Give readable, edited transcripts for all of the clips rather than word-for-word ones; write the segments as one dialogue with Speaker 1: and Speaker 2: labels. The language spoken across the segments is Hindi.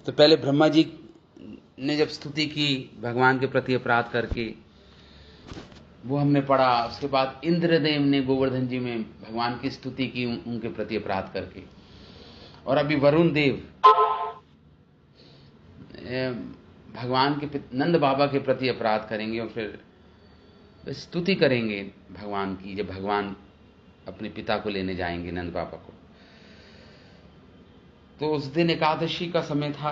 Speaker 1: तो पहले ब्रह्मा जी ने जब स्तुति की भगवान के प्रति अपराध करके, वो हमने पढ़ा। उसके बाद इंद्रदेव ने गोवर्धन जी में भगवान की स्तुति की उनके प्रति अपराध करके। और अभी वरुण देव भगवान के नंद बाबा के प्रति अपराध करेंगे और फिर स्तुति करेंगे भगवान की, जब भगवान अपने पिता को लेने जाएंगे नंद बाबा को। तो उस दिन एकादशी का समय था,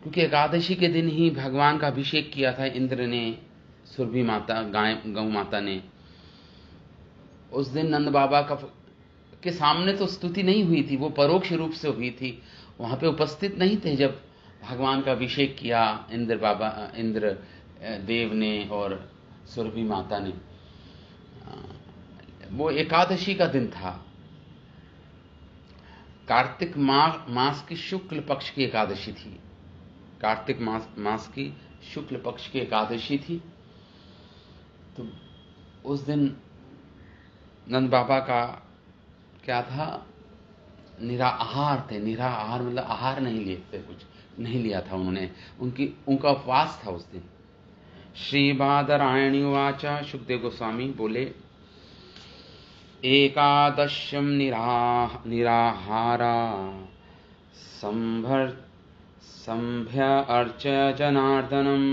Speaker 1: क्योंकि एकादशी के दिन ही भगवान का अभिषेक किया था इंद्र ने, सुरभि माता, गौ माता ने। उस दिन नंद बाबा के सामने तो स्तुति नहीं हुई थी, वो परोक्ष रूप से हुई थी। वहां पे उपस्थित नहीं थे जब भगवान का अभिषेक किया इंद्र देव ने और सुरभि माता ने। वो एकादशी का दिन था, कार्तिक मास की शुक्ल पक्ष की एकादशी थी। कार्तिक मास की शुक्ल पक्ष की एकादशी थी। तो उस दिन नंद बाबा का क्या था, निराहार थे। निराहार मतलब आहार नहीं लेते, कुछ नहीं लिया था उन्होंने, उनका उपवास था उस दिन। श्री बादरायणी वाचा, सुखदेव गोस्वामी बोले, एकादश्यम निराहारा संभ्य अर्चय जनार्दनम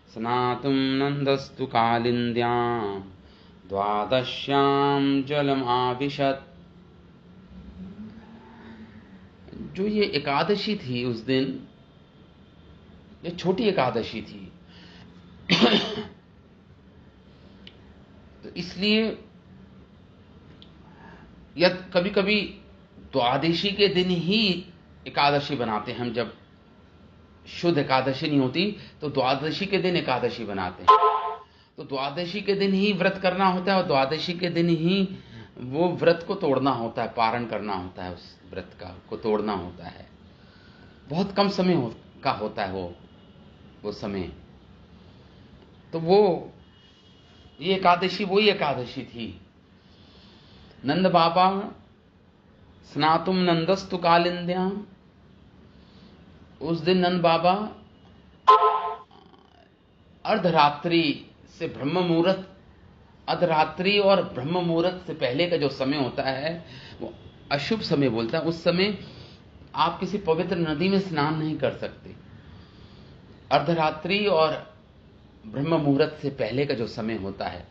Speaker 1: स्नातुम नंदस्तु कालिंद्याम द्वादश्याम जलम आविशत। जो ये एकादशी थी उस दिन, ये छोटी एकादशी थी। तो इसलिए या कभी कभी द्वादशी के दिन ही एकादशी बनाते हैं हम। जब शुद्ध एकादशी नहीं होती तो द्वादशी के दिन एकादशी बनाते हैं। तो द्वादशी के दिन ही व्रत करना होता है और द्वादशी के दिन ही वो व्रत को तोड़ना होता है, पारण करना होता है, उस व्रत को तोड़ना होता है। बहुत कम समय का होता है वो समय। तो ये एकादशी वही एकादशी थी। नंद बाबा स्नातुम नंदस्तु कालिंद्याम, उस दिन नंद बाबा अर्धरात्रि से ब्रह्म मुहूर्त, अर्धरात्रि और ब्रह्म मुहूर्त से पहले का जो समय होता है वो अशुभ समय बोलता है। उस समय आप किसी पवित्र नदी में स्नान नहीं कर सकते। अर्धरात्रि और ब्रह्म मुहूर्त से पहले का जो समय होता है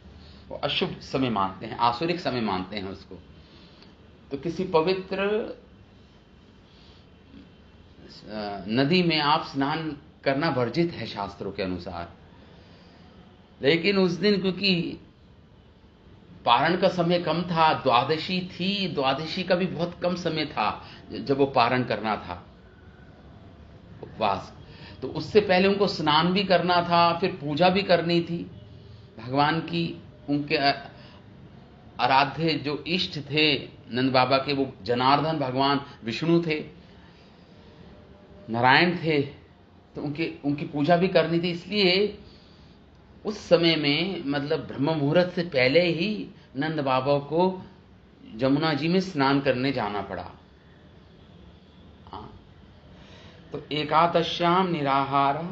Speaker 1: वो अशुभ समय मानते हैं, आसुरिक समय मानते हैं उसको। तो किसी पवित्र नदी में आप स्नान करना वर्जित है शास्त्रों के अनुसार। लेकिन उस दिन क्योंकि पारण का समय कम था, द्वादशी थी, द्वादशी का भी बहुत कम समय था जब वो पारण करना था, उपवास। तो उससे पहले उनको स्नान भी करना था, फिर पूजा भी करनी थी भगवान की। उनके आराध्य जो इष्ट थे नंद बाबा के, वो जनार्दन भगवान विष्णु थे, नारायण थे। तो उनकी पूजा भी करनी थी। इसलिए उस समय में मतलब ब्रह्म मुहूर्त से पहले ही नंद बाबा को जमुना जी में स्नान करने जाना पड़ा। तो एकादश्याम निराहार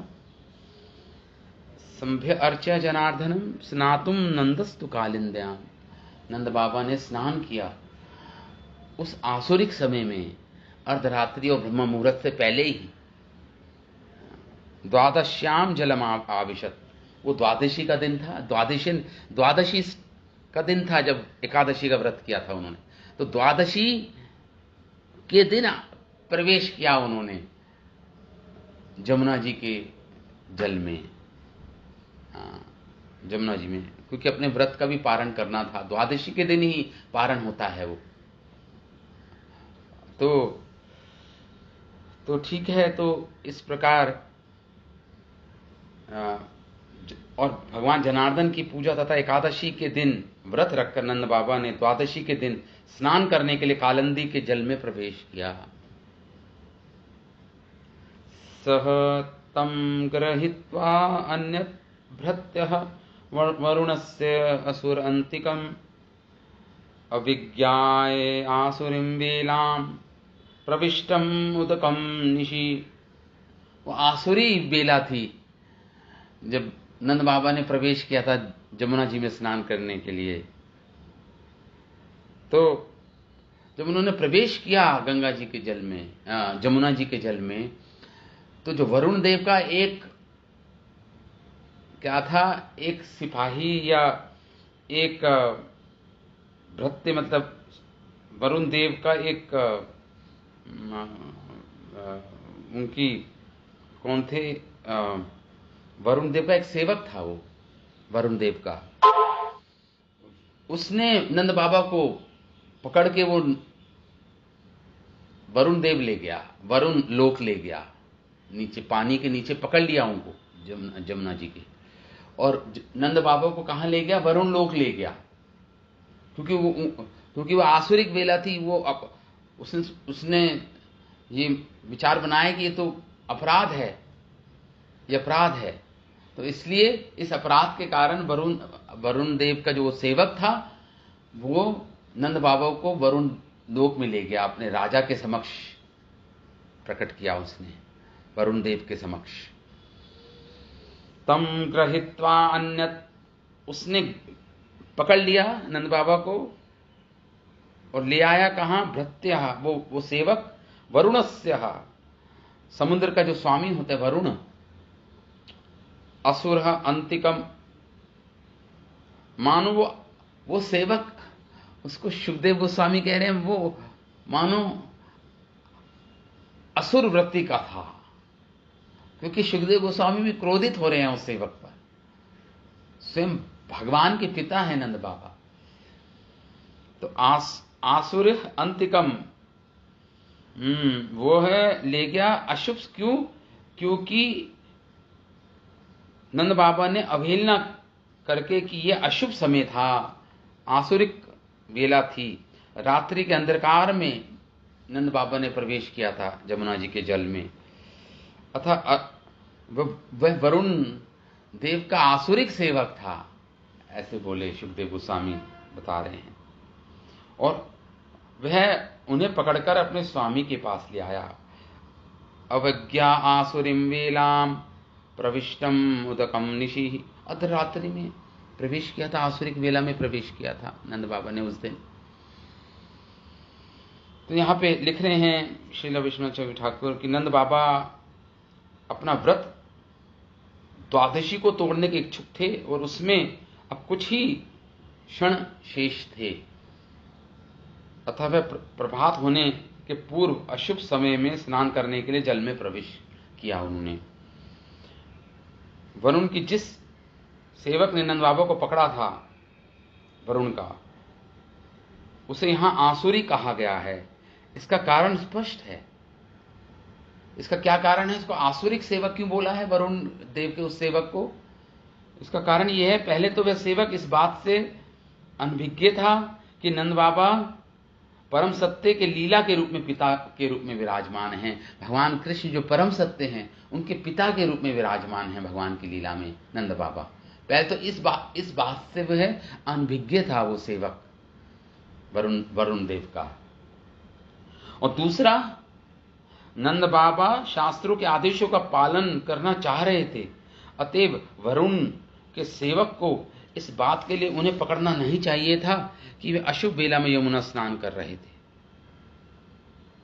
Speaker 1: संभ्य अर्चय जनार्दनम स्नातुम नंदस्तु कालिंद्याम। नंद बाबा ने स्नान किया उस आसुरिक समय में, अर्धरात्रि और ब्रह्म मुहूर्त से पहले ही। द्वादश्याम जलम आविशत, वो द्वादशी का दिन था। द्वादशी का दिन था जब एकादशी का व्रत किया था उन्होंने। तो द्वादशी के दिन प्रवेश किया उन्होंने जमुना जी के जल में, जमुना जी में, क्योंकि अपने व्रत का भी पारण करना था। द्वादशी के दिन ही पारण होता है वो। तो ठीक है। तो इस प्रकार और भगवान जनार्दन की पूजा तथा एकादशी के दिन व्रत रखकर नंद बाबा ने द्वादशी के दिन स्नान करने के लिए कालिंदी के जल में प्रवेश किया। सह तम गृहीत्वा अन्यत् भृत्यः वरुणस्य असुर अंतिकम अविज्ञाय आसुरीं वेलाम प्रविष्टम उदकम निशि। वो आसुरी बेला थी जब नंद बाबा ने प्रवेश किया था जमुना जी में स्नान करने के लिए। तो जब उन्होंने प्रवेश किया गंगा जी के जल में, जमुना जी के जल में, तो जो वरुण देव का एक क्या था, एक सिपाही या एक भृत्य, मतलब वरुण देव का एक उनकी कौन थे, वरुण देव का एक सेवक था वो, वरुण देव का। उसने नंद बाबा को पकड़ के वो वरुण देव ले गया, वरुण लोक ले गया, नीचे पानी के नीचे पकड़ लिया उनको जमुना जी के, और नंद बाबा को कहां ले गया, वरुण लोक ले गया। क्योंकि वो आसुरिक बेला थी। वो उसने ये विचार बनाया कि ये तो अपराध है, ये अपराध है। तो इसलिए इस अपराध के कारण वरुण देव का जो सेवक था वो नंद बाबा को वरुण लोक में ले गया, अपने राजा के समक्ष प्रकट किया उसने, वरुण देव के समक्ष। तम गृहीत्वा अन्यत, उसने पकड़ लिया नंद बाबा को और ले आया कहां, भृत्य, वो सेवक, वरुणस्य, समुद्र का जो स्वामी होता है वरुण, असुर अंतिकम, मानो वो सेवक, उसको सुखदेव गोस्वामी कह रहे हैं, वो मानो असुर वृत्ति का था, क्योंकि सुखदेव गोस्वामी भी क्रोधित हो रहे हैं उस सेवक पर। स्वयं भगवान के पिता है नंद बाबा। तो आसुर अंतिकम, वो है ले गया अशुभ। क्यों? क्योंकि नंद बाबा ने अवहेलना करके कि यह अशुभ समय था, आसुरिक बेला थी, रात्रि के अंधकार में नंद बाबा ने प्रवेश किया था जमुना जी के जल में। अतः वह वरुण देव का आसुरिक सेवक था, ऐसे बोले सुखदेव गोस्वामी बता रहे हैं। और वह उन्हें पकड़कर अपने स्वामी के पास ले आया। अवज्ञा आसुरिम वेलाम प्रविष्टम उदकम निशि, अर्धरात्रि में प्रवेश किया था, आसुरिक वेला में प्रवेश किया था नंद बाबा ने उस दिन। तो यहां पे लिख रहे हैं श्रील विश्वनाथ चौबे ठाकुर कि नंद बाबा अपना व्रत द्वादशी को तोड़ने के इच्छुक थे और उसमें अब कुछ ही क्षण शेष थे। अतः वह प्रभात होने के पूर्व अशुभ समय में स्नान करने के लिए जल में प्रवेश किया उन्होंने। वरुण की जिस सेवक ने नंद बाबा को पकड़ा था, वरुण का, उसे यहां आसुरी कहा गया है। इसका कारण स्पष्ट है। इसका क्या कारण है? इसको आसुरिक सेवक क्यों बोला है वरुण देव के उस सेवक को? इसका कारण यह है, पहले तो वह सेवक इस बात से अनभिज्ञ था कि नंद बाबा परम सत्य के लीला के रूप में पिता के रूप में विराजमान हैं। भगवान कृष्ण जो परम सत्य हैं उनके पिता के रूप में विराजमान हैं भगवान की लीला में नंद बाबा। पहले तो इस बात से वह अनभिज्ञ था वो सेवक वरुण देव का। और दूसरा, नंद बाबा शास्त्रों के आदेशों का पालन करना चाह रहे थे, अतएव वरुण के सेवक को इस बात के लिए उन्हें पकड़ना नहीं चाहिए था कि वे अशुभ बेला में यमुना स्नान कर रहे थे।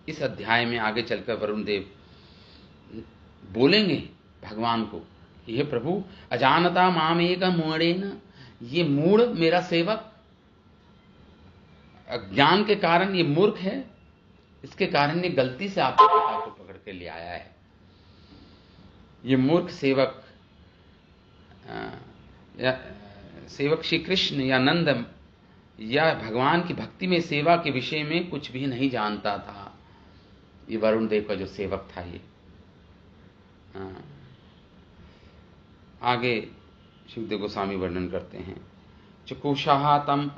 Speaker 1: इस अध्याय में आगे चलकर वरुण देव बोलेंगे भगवान को कि हे प्रभु, अजानता मामेक मूढ़ेन, ये मूढ़ मेरा सेवक अज्ञान के कारण ये मूर्ख है, इसके कारण ये गलती से आपके पिता को पकड़ के ले आया है। ये मूर्ख सेवक सेवक श्री कृष्ण या नंद या भगवान की भक्ति में सेवा के विषय में कुछ भी नहीं जानता था। ये वरुण देव का जो सेवक था ये। आगे सुखदेव गोस्वामी वर्णन करते हैं। चकुषा तम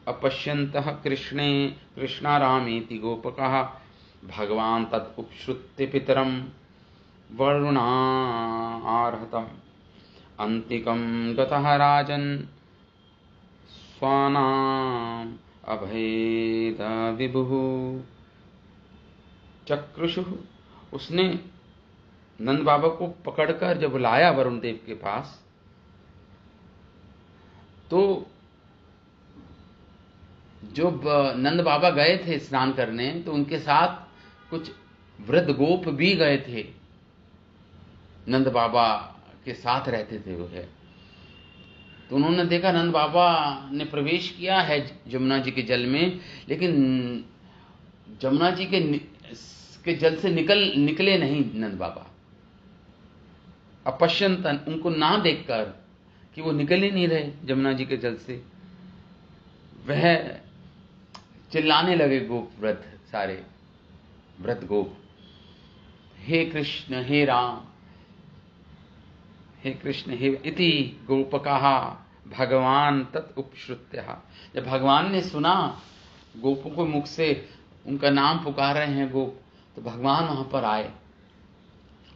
Speaker 1: अपश्यन्तः कृष्णे कृष्णारामेति गोपकः भगवान् तत् उपश्रुत्य पितरं वरुणार्हतम् अन्तिकं गतः राजन् स्वानाम् अभेद विभुः चक्रुषु, उसने नंद बाबा को पकड़कर जब लाया वरुण देव के पास, तो जब नंद बाबा गए थे स्नान करने तो उनके साथ कुछ वृद्ध गोप भी गए थे, नंद बाबा के साथ रहते थे वो है। तो उन्होंने देखा नंद बाबा ने प्रवेश किया है जमुना जी के जल में, लेकिन जमुना जी के जल से निकले नहीं नंद बाबा। अपश्यंतन, उनको ना देखकर कि वो निकल ही नहीं रहे जमुना जी के जल से, वह चिल्लाने लगे गोप वृद्ध, सारे वृद्ध गोप, हे कृष्ण हे राम, हे कृष्ण हे इति गोपकाः भगवान तत् उपश्रुत्य। जब भगवान ने सुना गोपों को मुख से उनका नाम पुकार रहे हैं गोप, तो भगवान वहां पर आए,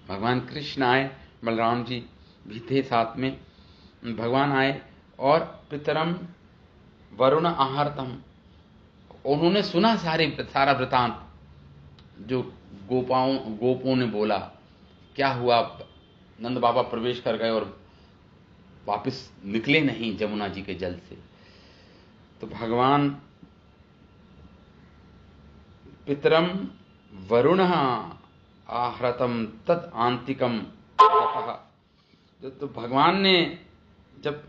Speaker 1: भगवान कृष्ण आए, बलराम जी भी थे साथ में, भगवान आए और पितरम वरुण आहर्तम, उन्होंने सुना सारा वृतांत जो गोपों ने बोला, क्या हुआ, नंद बाबा प्रवेश कर गए और वापस निकले नहीं जमुना जी के जल से। तो भगवान पितरम वरुण आहृतम तद आंतिकम, तो भगवान ने जब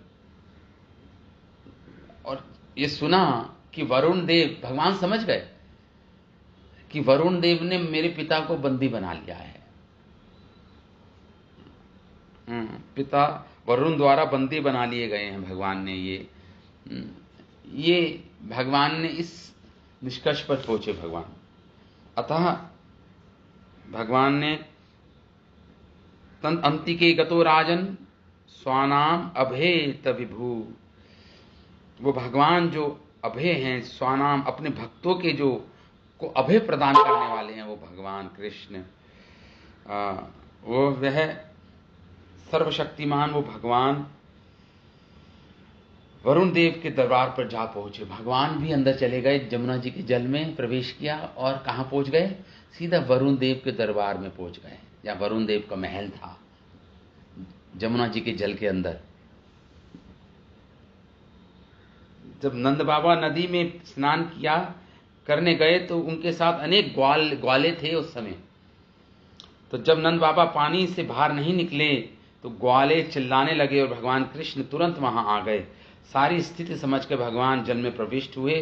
Speaker 1: और ये सुना कि वरुण देव, भगवान समझ गए कि वरुण देव ने मेरे पिता को बंदी बना लिया है, पिता वरुण द्वारा बंदी बना लिए गए हैं भगवान ने, ये भगवान ने इस निष्कर्ष पर पहुंचे भगवान। अतः भगवान ने तन अंतिके गतो राजन स्वानाम अभेत विभू, वो भगवान जो अभय हैं, स्वानाम अपने भक्तों के जो को अभय प्रदान करने वाले हैं, वो भगवान कृष्ण, वो वह सर्वशक्तिमान वो भगवान वरुण देव के दरबार पर जा पहुंचे। भगवान भी अंदर चले गए, जमुना जी के जल में प्रवेश किया और कहां पहुंच गए, सीधा वरुण देव के दरबार में पहुंच गए, या वरुण देव का महल था जमुना जी के जल के अंदर। जब नंद बाबा नदी में स्नान किया करने गए तो उनके साथ अनेक ग्वाले थे उस समय। तो जब नंद बाबा पानी से बाहर नहीं निकले तो ग्वाले चिल्लाने लगे और भगवान कृष्ण तुरंत वहां आ गए। सारी स्थिति समझ के भगवान जल में प्रविष्ट हुए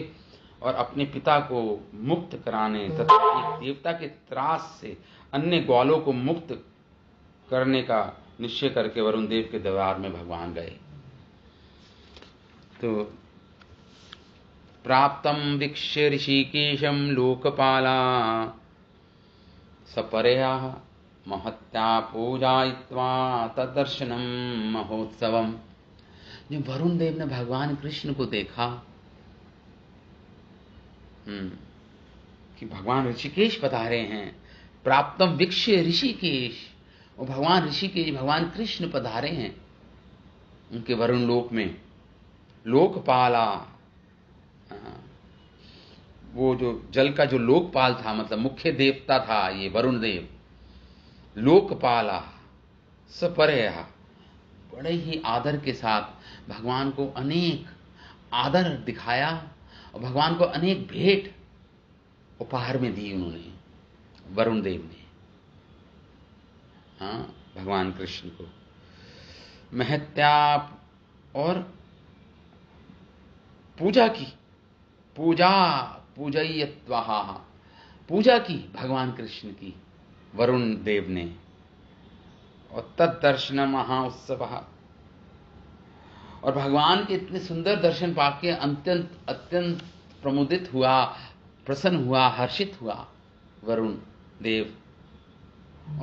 Speaker 1: और अपने पिता को मुक्त कराने तथा एक देवता के त्रास से अन्य ग्वालों को मुक्त करने का निश्चय करके वरुण देव के दरबार में भगवान गए। तो प्राप्तम वीक्ष्य ऋषिकेशम लोकपाला सपरया महत्या पूजायित्वा तदर्शनम महोत्सवम। जब वरुण देव ने भगवान कृष्ण को देखा कि भगवान ऋषिकेश पधारे हैं, प्राप्तम वीक्ष्य ऋषिकेश, और भगवान ऋषिकेश भगवान कृष्ण पधारे हैं उनके वरुण लोक में। लोकपाला, वो जो जल का जो लोकपाल था, मतलब मुख्य देवता था ये वरुण देव। लोकपाला सपरया, बड़े ही आदर के साथ भगवान को अनेक आदर दिखाया और भगवान को अनेक भेंट उपहार में दी उन्होंने, वरुण देव ने, हाँ, भगवान कृष्ण को। महत्या, और पूजा की, पूजय्यत्वा, पूजा की भगवान कृष्ण की वरुण देव ने। और तदर्शन महाउत्सव, और भगवान के इतने सुंदर दर्शन पाके अत्यंत प्रमुदित हुआ, प्रसन्न हुआ, हर्षित हुआ वरुण देव।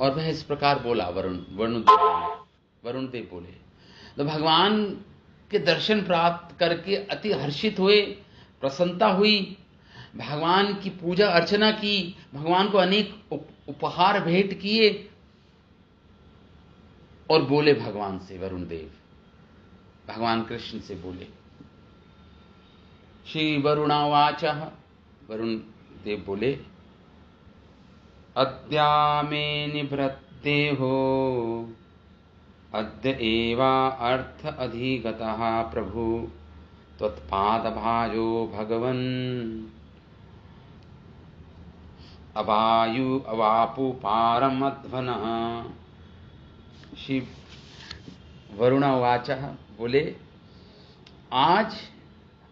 Speaker 1: और वह इस प्रकार बोला, वरुण देव बोले, तो भगवान के दर्शन प्राप्त करके अति हर्षित हुए, प्रसन्नता हुई, भगवान की पूजा अर्चना की, भगवान को अनेक उपहार भेंट किए और बोले भगवान से, वरुण देव भगवान कृष्ण से बोले। श्री वरुणावाच, वरुण देव बोले, अद्या मे निभृत्तेहो अद्य एवा अर्थ अधिगतः प्रभु त्वत्पादभाजो भगवन् अवायु अवापु पारमध्वनः। श्री वरुण उवाच, बोले आज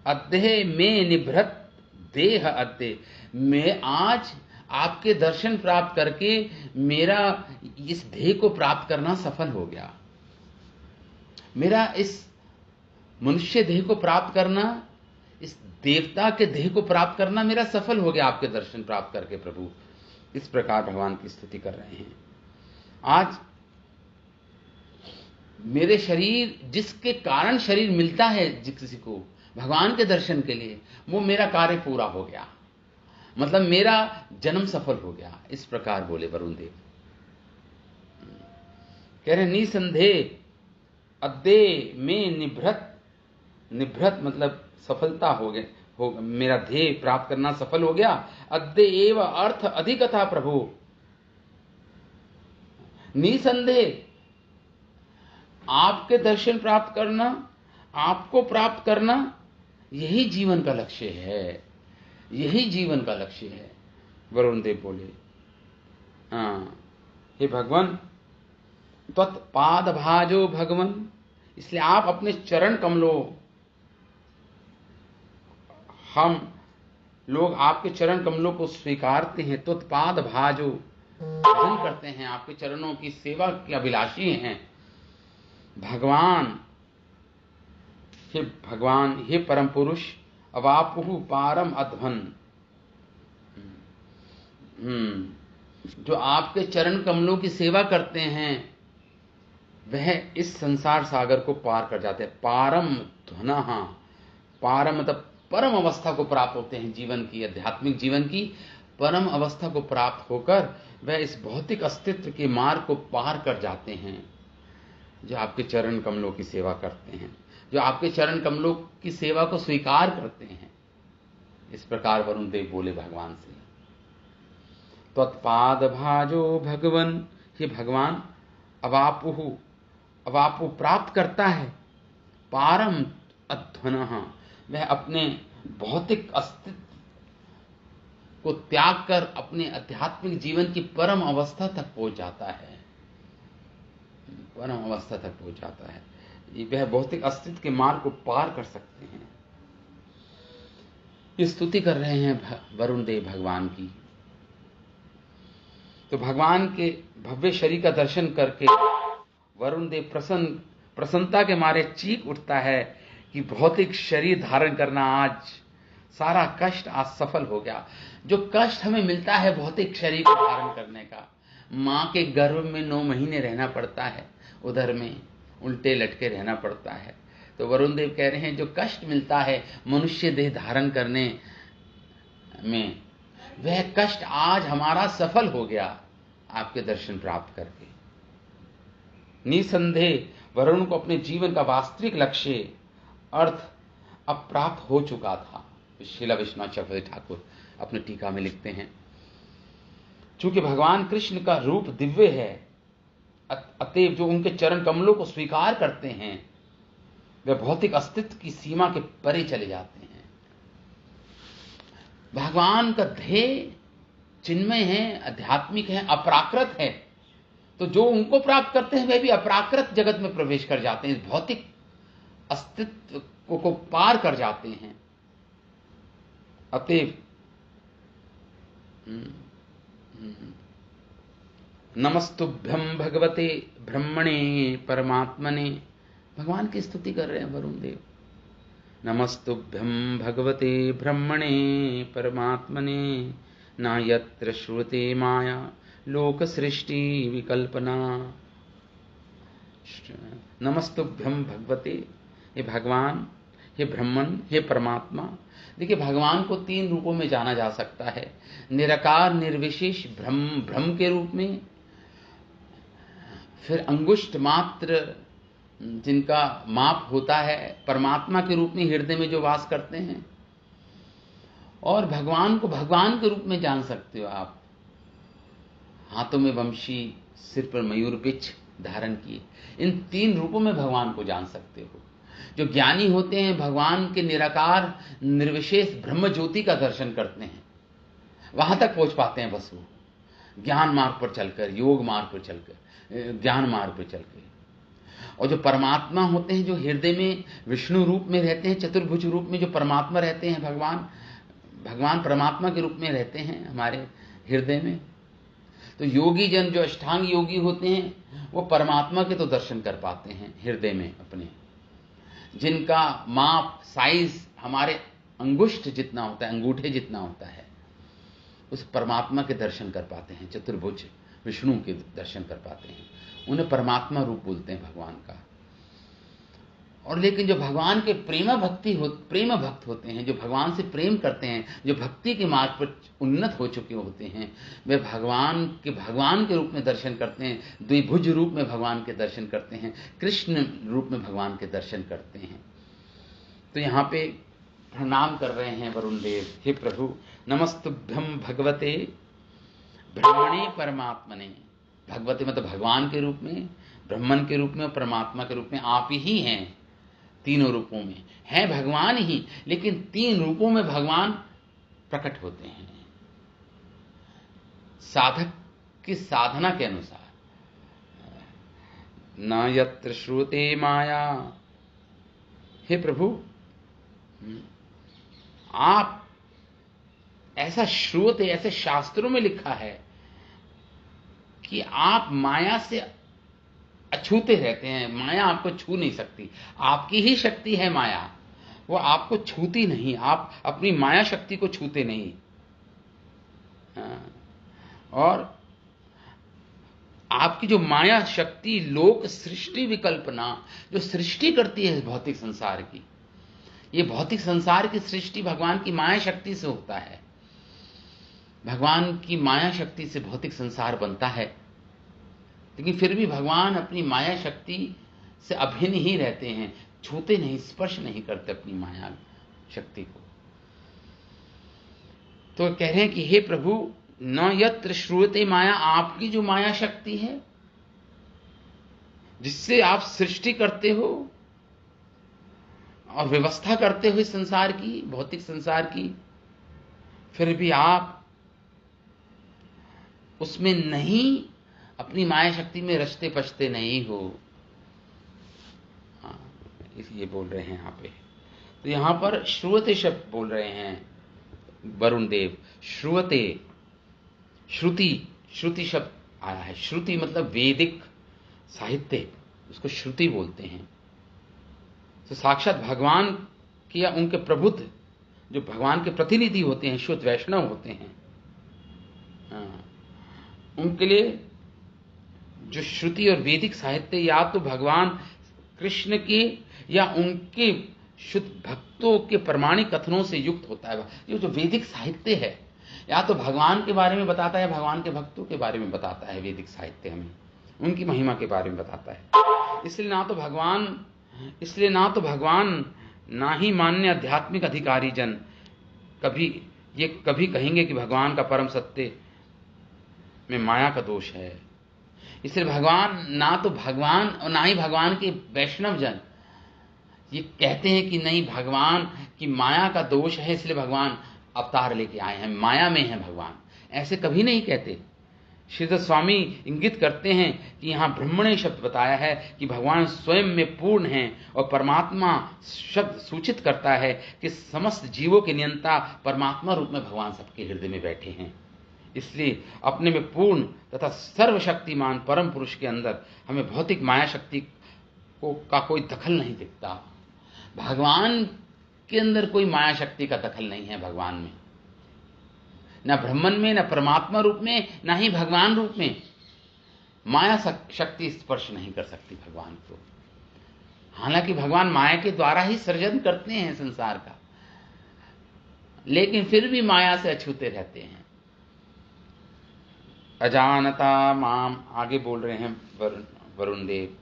Speaker 1: अद्य में निभृत देह अद्य, मैं आज आपके दर्शन प्राप्त करके मेरा इस देह को प्राप्त करना सफल हो गया। मेरा इस मनुष्य देह को प्राप्त करना, इस देवता के देह को प्राप्त करना मेरा सफल हो गया आपके दर्शन प्राप्त करके प्रभु। इस प्रकार भगवान की स्तुति कर रहे हैं। आज मेरे शरीर, जिसके कारण शरीर मिलता है किसी को भगवान के दर्शन के लिए, वो मेरा कार्य पूरा हो गया, मतलब मेरा जन्म सफल हो गया। इस प्रकार बोले वरुण देव। कह रहे निसंदेह अद्य में निभृत, निभृत मतलब सफलता हो गया, मेरा ध्येय प्राप्त करना सफल हो गया। अद्य एव अर्थ अधिकथा प्रभु, निसंदेह आपके दर्शन प्राप्त करना, आपको प्राप्त करना, यही जीवन का लक्ष्य है, यही जीवन का लक्ष्य है। वरुण देव बोले, हाँ हे भगवान, त्वत्पाद भाजो भगवन, इसलिए आप अपने चरण कमलों, हम लोग आपके चरण कमलों को स्वीकारते हैं। त्वत्पाद भाजो, भजन करते हैं, आपके चरणों की सेवा के अभिलाषी हैं। भगवान, हे भगवान, हे परम पुरुष, अवापुहु पारम अध्वन, जो आपके चरण कमलों की सेवा करते हैं वह इस संसार सागर को पार कर जाते हैं। पारम ध्वनः, पारम मतलब परम अवस्था को प्राप्त होते हैं, जीवन की, आध्यात्मिक जीवन की परम अवस्था को प्राप्त होकर वह इस भौतिक अस्तित्व के मार्ग को पार कर जाते हैं। जो आपके चरण कमलों की सेवा करते हैं, जो आपके चरण कमलों की सेवा को स्वीकार करते हैं। इस प्रकार वरुण देव बोले भगवान से, त्वत्पाद भाजो भगवन, हे भगवान, अवापुहु, अवापु प्राप्त करता है, पारम अध्वनः, वह अपने भौतिक अस्तित्व को त्याग कर अपने आध्यात्मिक जीवन की परम अवस्था तक पहुंच जाता है, परम अवस्था तक पहुंच जाता है। वह भौतिक अस्तित्व के मार्ग को पार कर सकते हैं। ये स्तुति कर रहे हैं वरुण देव भगवान की। तो भगवान के भव्य शरीर का दर्शन करके वरुण देव प्रसन्नता के मारे चीख उठता है कि भौतिक शरीर धारण करना, आज सारा कष्ट आज सफल हो गया। जो कष्ट हमें मिलता है भौतिक शरीर को धारण करने का, मां के गर्भ में 9 महीने रहना पड़ता है, उधर में उल्टे लटके रहना पड़ता है। तो वरुण देव कह रहे हैं जो कष्ट मिलता है मनुष्य देह धारण करने में, वह कष्ट आज हमारा सफल हो गया आपके दर्शन प्राप्त करके। निसंदेह वरुण को अपने जीवन का वास्तविक लक्ष्य अर्थ अब प्राप्त हो चुका था। शीला विश्वनाथ चक्रवर्ती ठाकुर अपने टीका में लिखते हैं, चूंकि भगवान कृष्ण का रूप दिव्य है, अतएव जो उनके चरण कमलों को स्वीकार करते हैं वे भौतिक अस्तित्व की सीमा के परे चले जाते हैं। भगवान का ध्येय चिन्मय है, आध्यात्मिक है, अपराकृत है। तो जो उनको प्राप्त करते हैं वे भी अपराकृत जगत में प्रवेश कर जाते हैं, इस भौतिक अस्तित्व को पार कर जाते हैं। अतएव नमस्तुभ्यम भगवते ब्रह्मणे परमात्मने, भगवान की स्तुति कर रहे हैं वरुण देव। नमस्तुभ्यम भगवते ब्रह्मणे परमात्मने, न यत्र श्रुते माया लोक सृष्टि विकल्पना। नमस्तुभ्यम भगवते, हे भगवान, हे ब्रह्मन, हे परमात्मा। देखिए भगवान को 3 रूपों में जाना जा सकता है, निराकार निर्विशेष ब्रह्म के रूप में, फिर अंगुष्ठ मात्र जिनका माप होता है परमात्मा के रूप में हृदय में जो वास करते हैं, और भगवान को भगवान के रूप में जान सकते हो आप, हाथों में वंशी, सिर पर मयूर पिछ धारण किए। इन 3 रूपों में भगवान को जान सकते हो। जो ज्ञानी होते हैं भगवान के निराकार निर्विशेष ब्रह्म ज्योति का दर्शन करते हैं, वहां तक पहुंच पाते हैं बस वो, ज्ञान मार्ग पर चलकर, योग मार्ग पर चलकर, ज्ञान मार्ग पर चलकर। और जो परमात्मा होते हैं, जो हृदय में विष्णु रूप में रहते हैं, चतुर्भुज रूप में जो परमात्मा रहते हैं, भगवान परमात्मा के रूप में रहते हैं हमारे हृदय में। तो योगी जन जो अष्टांग योगी होते हैं वो परमात्मा के तो दर्शन कर पाते हैं हृदय में अपने, जिनका माप साइज हमारे अंगुष्ठ जितना होता है, अंगूठे जितना होता है, उस परमात्मा के दर्शन कर पाते हैं, चतुर्भुज विष्णु के दर्शन कर पाते हैं। उन्हें परमात्मा रूप बोलते हैं भगवान का। और लेकिन जो भगवान के प्रेम भक्त होते हैं, जो भगवान से प्रेम करते हैं, जो भक्ति के मार्ग पर उन्नत हो चुके होते हैं, वे भगवान के रूप में दर्शन करते हैं, द्विभुज रूप में भगवान के दर्शन करते हैं, कृष्ण रूप में भगवान के दर्शन करते हैं। तो यहाँ पे प्रणाम कर रहे हैं वरुण देव, हे प्रभु नमस्तुभ्यम भगवते ब्रह्मणे परमात्मने। भगवते मतलब भगवान के रूप में, ब्रह्मन के रूप में और परमात्मा के रूप में आप ही हैं। तीनों रूपों में हैं भगवान ही, लेकिन 3 रूपों में भगवान प्रकट होते हैं साधक की साधना के अनुसार। न यत्र श्रुते माया, हे प्रभु आप ऐसा श्रुते, ऐसे शास्त्रों में लिखा है कि आप माया से अछूते रहते हैं, माया आपको छू नहीं सकती। आपकी ही शक्ति है माया, वो आपको छूती नहीं, आप अपनी माया शक्ति को छूते नहीं। और आपकी जो माया शक्ति, लोक सृष्टि विकल्पना, जो सृष्टि करती है भौतिक संसार की, ये भौतिक संसार की सृष्टि भगवान की माया शक्ति से होता है। भगवान की माया शक्ति से भौतिक संसार बनता है, लेकिन फिर भी भगवान अपनी माया शक्ति से अभिन्न ही रहते हैं, छूते नहीं, स्पर्श नहीं करते अपनी माया शक्ति को। तो कह रहे हैं कि हे प्रभु न यत्र श्रूयते माया, आपकी जो माया शक्ति है जिससे आप सृष्टि करते हो और व्यवस्था करते हो इस संसार की, भौतिक संसार की, फिर भी आप उसमें नहीं, अपनी माया शक्ति में रचते पचते नहीं हो। ये बोल रहे हैं यहाँ पे। तो यहां पर श्रुते शब्द बोल रहे हैं वरुण देव। श्रुते, श्रुति शब्द आया है। श्रुति मतलब वैदिक साहित्य, उसको श्रुति बोलते हैं। तो साक्षात भगवान की या उनके प्रबुद्ध जो भगवान के प्रतिनिधि होते हैं, शुद्ध वैष्णव होते हैं, उनके लिए जो श्रुति और वैदिक साहित्य या तो भगवान कृष्ण के या उनके शुद्ध भक्तों के प्रमाणिक कथनों से युक्त होता है। ये जो वैदिक साहित्य है या तो भगवान के बारे में बताता है, भगवान के भक्तों के बारे में बताता है। वैदिक साहित्य हमें उनकी महिमा के बारे में बताता है। इसलिए ना तो भगवान ना ही मान्य आध्यात्मिक अधिकारी जन कभी कहेंगे कि भगवान का परम सत्य में माया का दोष है। इसलिए भगवान ना तो भगवान और ना ही भगवान के वैष्णव जन ये कहते हैं कि नहीं, भगवान की माया का दोष है इसलिए भगवान अवतार लेके आए हैं, माया में है भगवान, ऐसे कभी नहीं कहते। श्रीधर स्वामी इंगित करते हैं कि यहां ब्रह्मणे शब्द बताया है कि भगवान स्वयं में पूर्ण हैं और परमात्मा शब्द सूचित करता है कि समस्त जीवों के नियंता परमात्मा रूप में भगवान सबके हृदय में बैठे हैं। इसलिए अपने में पूर्ण तथा सर्वशक्तिमान परम पुरुष के अंदर हमें भौतिक माया शक्ति का कोई दखल नहीं दिखता। भगवान के अंदर कोई माया शक्ति का दखल नहीं है। भगवान में न ब्रह्मन में, न परमात्मा रूप में, न ही भगवान रूप में माया शक्ति स्पर्श नहीं कर सकती भगवान को। हालांकि भगवान माया के द्वारा ही सृजन करते हैं संसार का, लेकिन फिर भी माया से अछूते रहते हैं। अजानता माम, आगे बोल रहे हैं वरुण देव।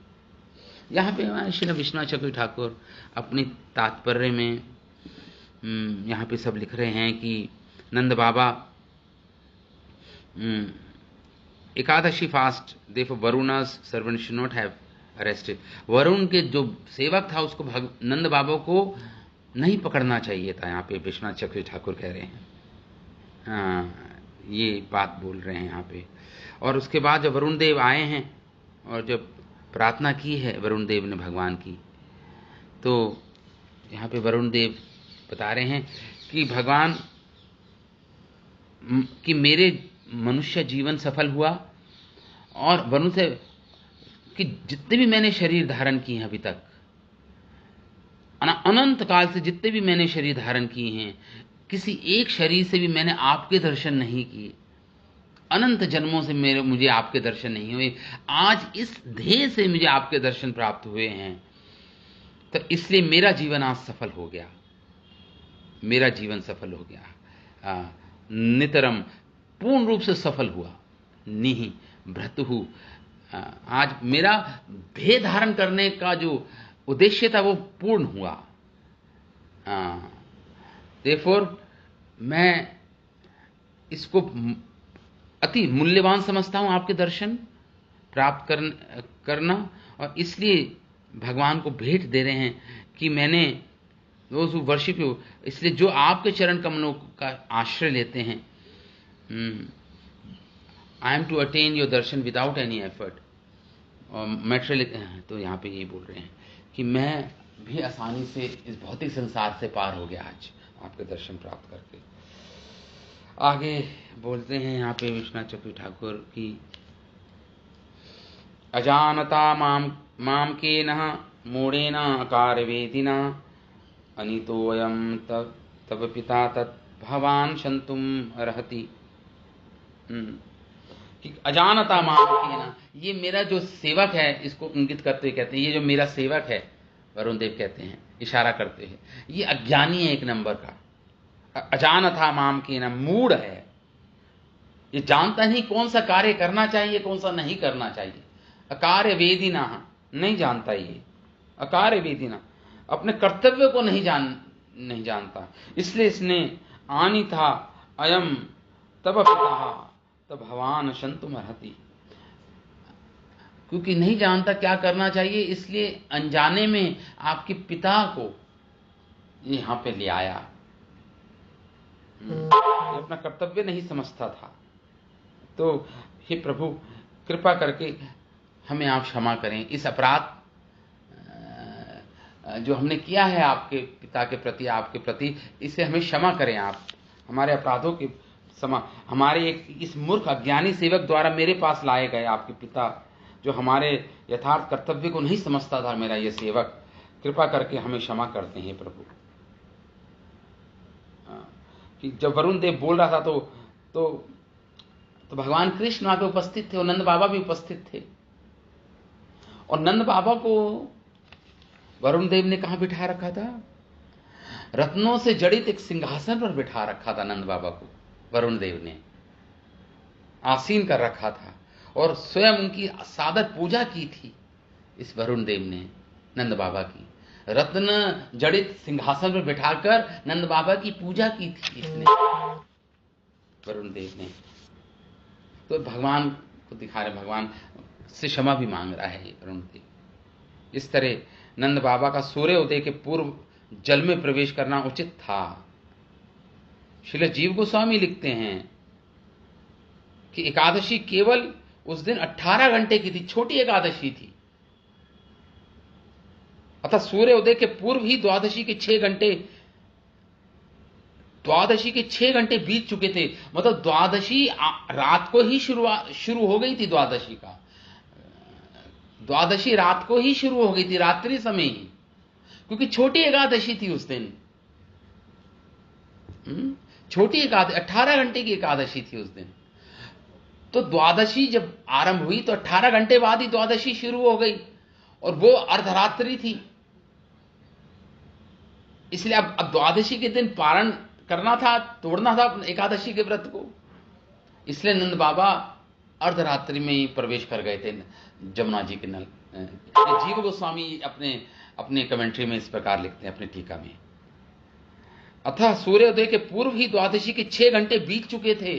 Speaker 1: यहाँ पे श्री विश्वनाथ चक्रवर्ती ठाकुर अपनी तात्पर्य में यहाँ पे सब लिख रहे हैं कि Nand Baba Ekadashi fast therefore Varuna's servant should not have arrested. Varun के जो सेवक था उसको नंद बाबा को नहीं पकड़ना चाहिए था। यहाँ पे विश्वनाथ चक्रवर्ती ठाकुर कह रहे हैं, ये बात बोल रहे हैं यहाँ पे। और उसके बाद जब वरुण देव आए हैं और जब प्रार्थना की है वरुण देव ने भगवान की, तो यहाँ पे वरुण देव बता रहे हैं कि भगवान कि मेरे मनुष्य जीवन सफल हुआ और वरुण से कि जितने भी मैंने शरीर धारण किए हैं अभी तक, अनंत काल से जितने भी मैंने शरीर धारण किए हैं, किसी एक शरीर से भी मैंने आपके दर्शन नहीं किए। अनंत जन्मों से मुझे आपके दर्शन नहीं हुए, आज इस देह से मुझे आपके दर्शन प्राप्त हुए हैं। तो इसलिए मेरा जीवन आज सफल हो गया, मेरा जीवन सफल हो गया, नितरम पूर्ण रूप से सफल हुआ। निहि भ्रतुहु, आज मेरा देह धारण करने का जो उद्देश्य था वो पूर्ण हुआ। देयरफॉर मैं इसको अति मूल्यवान समझता हूं, आपके दर्शन प्राप्त करना, और इसलिए भगवान को भेंट दे रहे हैं कि मैंने those who worship you, इसलिए जो आपके चरण कमलों का आश्रय लेते हैं, I am to attain your darshan without any effort. और मेटेरियल, तो यहाँ पे ये बोल रहे हैं कि मैं भी आसानी से इस भौतिक संसार से पार हो गया आज आपके दर्शन प्राप्त करके। आगे बोलते हैं यहाँ पे विश्वनाथ चक्रवर्ती ठाकुर की अजानता माम के न मूढ़ेन अकार वेदिना अनितोऽयं तव पिता तत् भवान शंतुम अर्हति। कि अजानता माम के न, ये मेरा जो सेवक है, इसको इंगित करते हुए कहते हैं ये जो मेरा सेवक है, वरुण देव कहते हैं, इशारा करते हैं, ये अज्ञानी है एक नंबर का। अजानता माम के न, मूढ़ है, ये जानता नहीं कौन सा कार्य करना चाहिए कौन सा नहीं करना चाहिए। अकार्य वेदिना, नहीं जानता ये, अकार्य वेदिना, अपने कर्तव्य को नहीं जानता। इसलिए इसने आनी था अयम तब पिता तब भवान शंतुम अर्हति, क्योंकि नहीं जानता क्या करना चाहिए, इसलिए अनजाने में आपके पिता को यहां पे ले आया। ये अपना कर्तव्य नहीं समझता था। तो हे प्रभु कृपा करके हमें आप क्षमा करें, इस अपराध जो हमने किया है आपके पिता के प्रति, आपके प्रति, इसे हमें क्षमा करें आप, हमारे अपराधों के हमारे इस मूर्ख अज्ञानी सेवक द्वारा मेरे पास लाए गए आपके पिता, जो हमारे यथार्थ कर्तव्य को नहीं समझता था मेरा ये सेवक, कृपा करके हमें क्षमा करते हैं प्रभु। कि जब वरुण देव बोल रहा था तो भगवान कृष्ण वहां पे उपस्थित थे और नंद बाबा भी उपस्थित थे। और नंद बाबा को वरुण देव ने कहां बिठा रखा था? रत्नों से जड़ित एक सिंहासन पर बिठा रखा था नंद बाबा को, वरुण देव ने आसीन कर रखा था और स्वयं उनकी सादर पूजा की थी इस वरुण देव ने नंद बाबा की। रत्न जड़ित सिंहासन पर बिठाकर नंद बाबा की पूजा की थी इसने, वरुण देव ने। तो भगवान को दिखा रहे, भगवान से क्षमा भी मांग रहा है ये वरुण देव। इस तरह नंद बाबा का सूर्योदय के पूर्व जल में प्रवेश करना उचित था। श्रील जीव गोस्वामी लिखते हैं कि एकादशी केवल उस दिन 18 घंटे की थी, छोटी एकादशी थी, अतः सूर्योदय के पूर्व ही द्वादशी के 6 घंटे बीत चुके थे। मतलब द्वादशी रात को ही शुरू हो गई थी। द्वादशी रात को ही शुरू हो गई थी, रात्रि समय ही, क्योंकि छोटी एकादशी थी उस दिन। छोटी एकादशी, 18 घंटे की एकादशी थी उस दिन। तो द्वादशी जब आरंभ हुई तो 18 घंटे बाद ही द्वादशी शुरू हो गई और वो अर्धरात्रि थी। इसलिए अब द्वादशी के दिन पारण करना था, तोड़ना था एकादशी के व्रत को। इसलिए नंद बाबा अर्धरात्रि में ही प्रवेश कर गए थे जमुना जी के नल। जीव गोस्वामी अपने कमेंट्री में इस प्रकार लिखते हैं अपने टीका में, अतः सूर्योदय के पूर्व ही द्वादशी के 6 घंटे बीत चुके थे।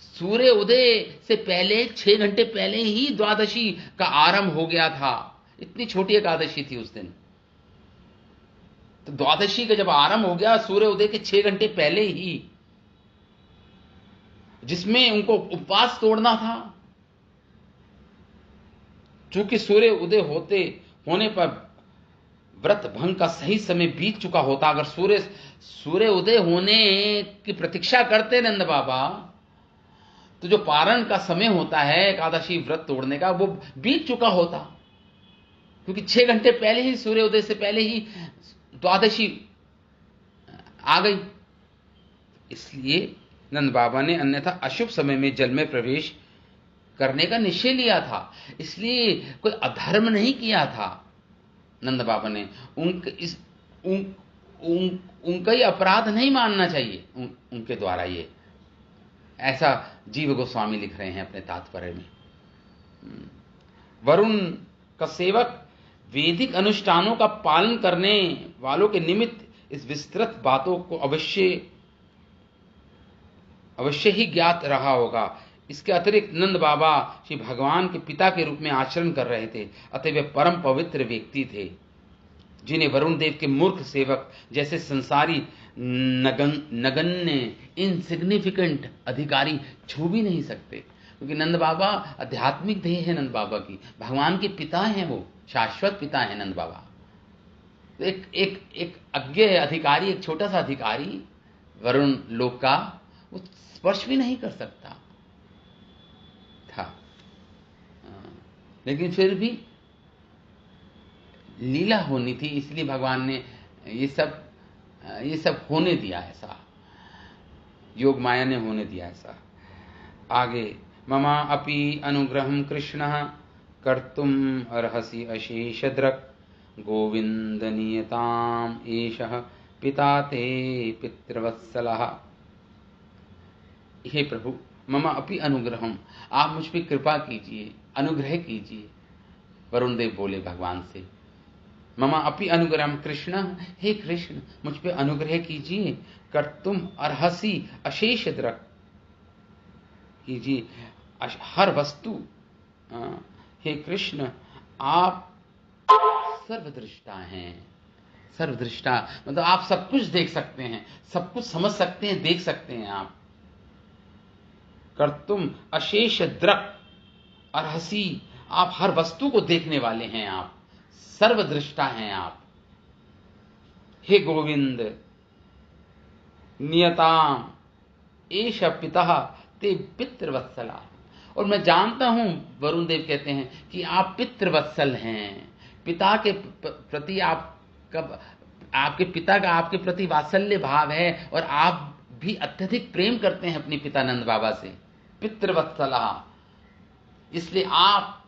Speaker 1: सूर्य उदय से पहले 6 घंटे पहले ही द्वादशी का आरंभ हो गया था। इतनी छोटी एकादशी थी उस दिन। तो द्वादशी का जब आरंभ हो गया सूर्य उदय के 6 घंटे पहले ही, जिसमें उनको उपवास तोड़ना था, चूंकि सूर्य उदय होने पर व्रत भंग का सही समय बीत चुका होता। अगर सूर्य उदय होने की प्रतीक्षा करते नंद बाबा, तो जो पारण का समय होता है एकादशी व्रत तोड़ने का, वो बीत चुका होता, क्योंकि 6 घंटे पहले ही, सूर्य उदय से पहले ही द्वादशी आ गई। इसलिए नंद बाबा ने अन्यथा अशुभ समय में जल में प्रवेश करने का निश्चय लिया था। इसलिए कोई अधर्म नहीं किया था नंद बाबा ने। उनका ही अपराध नहीं मानना चाहिए उनके द्वारा। ये ऐसा जीव गोस्वामी लिख रहे हैं अपने तात्पर्य में। वरुण का सेवक वैदिक अनुष्ठानों का पालन करने वालों के निमित्त इस विस्तृत बातों को अवश्य ही ज्ञात रहा होगा। इसके अतिरिक्त नंद बाबा श्री भगवान के पिता के रूप में आचरण कर रहे थे, अतः वे परम पवित्र व्यक्ति थे, जिन्हें वरुण देव के मूर्ख सेवक जैसे संसारी नगण्य इनसिग्निफिकेंट अधिकारी छू भी नहीं सकते। क्योंकि नंद बाबा आध्यात्मिक देह है नंद बाबा की, भगवान के पिता हैं, वो शाश्वत पिता हैं नंद बाबा। तो एक अज्ञ अधिकारी, एक छोटा सा अधिकारी वरुण लोक का, वो स्पर्श भी नहीं कर सकता था। लेकिन फिर भी लीला होनी थी, इसलिए भगवान ने ये सब होने दिया, ऐसा योग माया ने होने दिया ऐसा। आगे, ममा अपि अनुग्रहं कृष्णः कर्तुम अर्हसि अशेषदृक् गोविंद नियताम एषः पिता ते पितृवत्सलः। हे प्रभु, ममा अपि अनुग्रहम, आप मुझ पर कृपा कीजिए, अनुग्रह कीजिए। वरुण देव बोले भगवान से, ममा अपि अनुग्रहम कृष्ण, हे कृष्ण मुझ पे अनुग्रह कीजिए। कर्तुम अर्हसि अशेष दृक्, कीजिए हर वस्तु। हे कृष्ण, आप सर्वदृष्टा हैं। सर्वदृष्टा मतलब आप सब कुछ देख सकते हैं, सब कुछ समझ सकते हैं, देख सकते हैं आप। कर्तुम अशेष दृक् अर्हसि, आप हर वस्तु को देखने वाले हैं, आप सर्वदृष्टा हैं आप। हे गोविंद, नियताम एष पिता ते पितृवत्सला, और मैं जानता हूं, वरुण देव कहते हैं कि आप पितृवत्सल हैं। पिता के प्रति आपके पिता का आपके प्रति वात्सल्य भाव है, और आप भी अत्यधिक प्रेम करते हैं अपने पिता नंद बाबा से। पितृवत्सला, इसलिए आप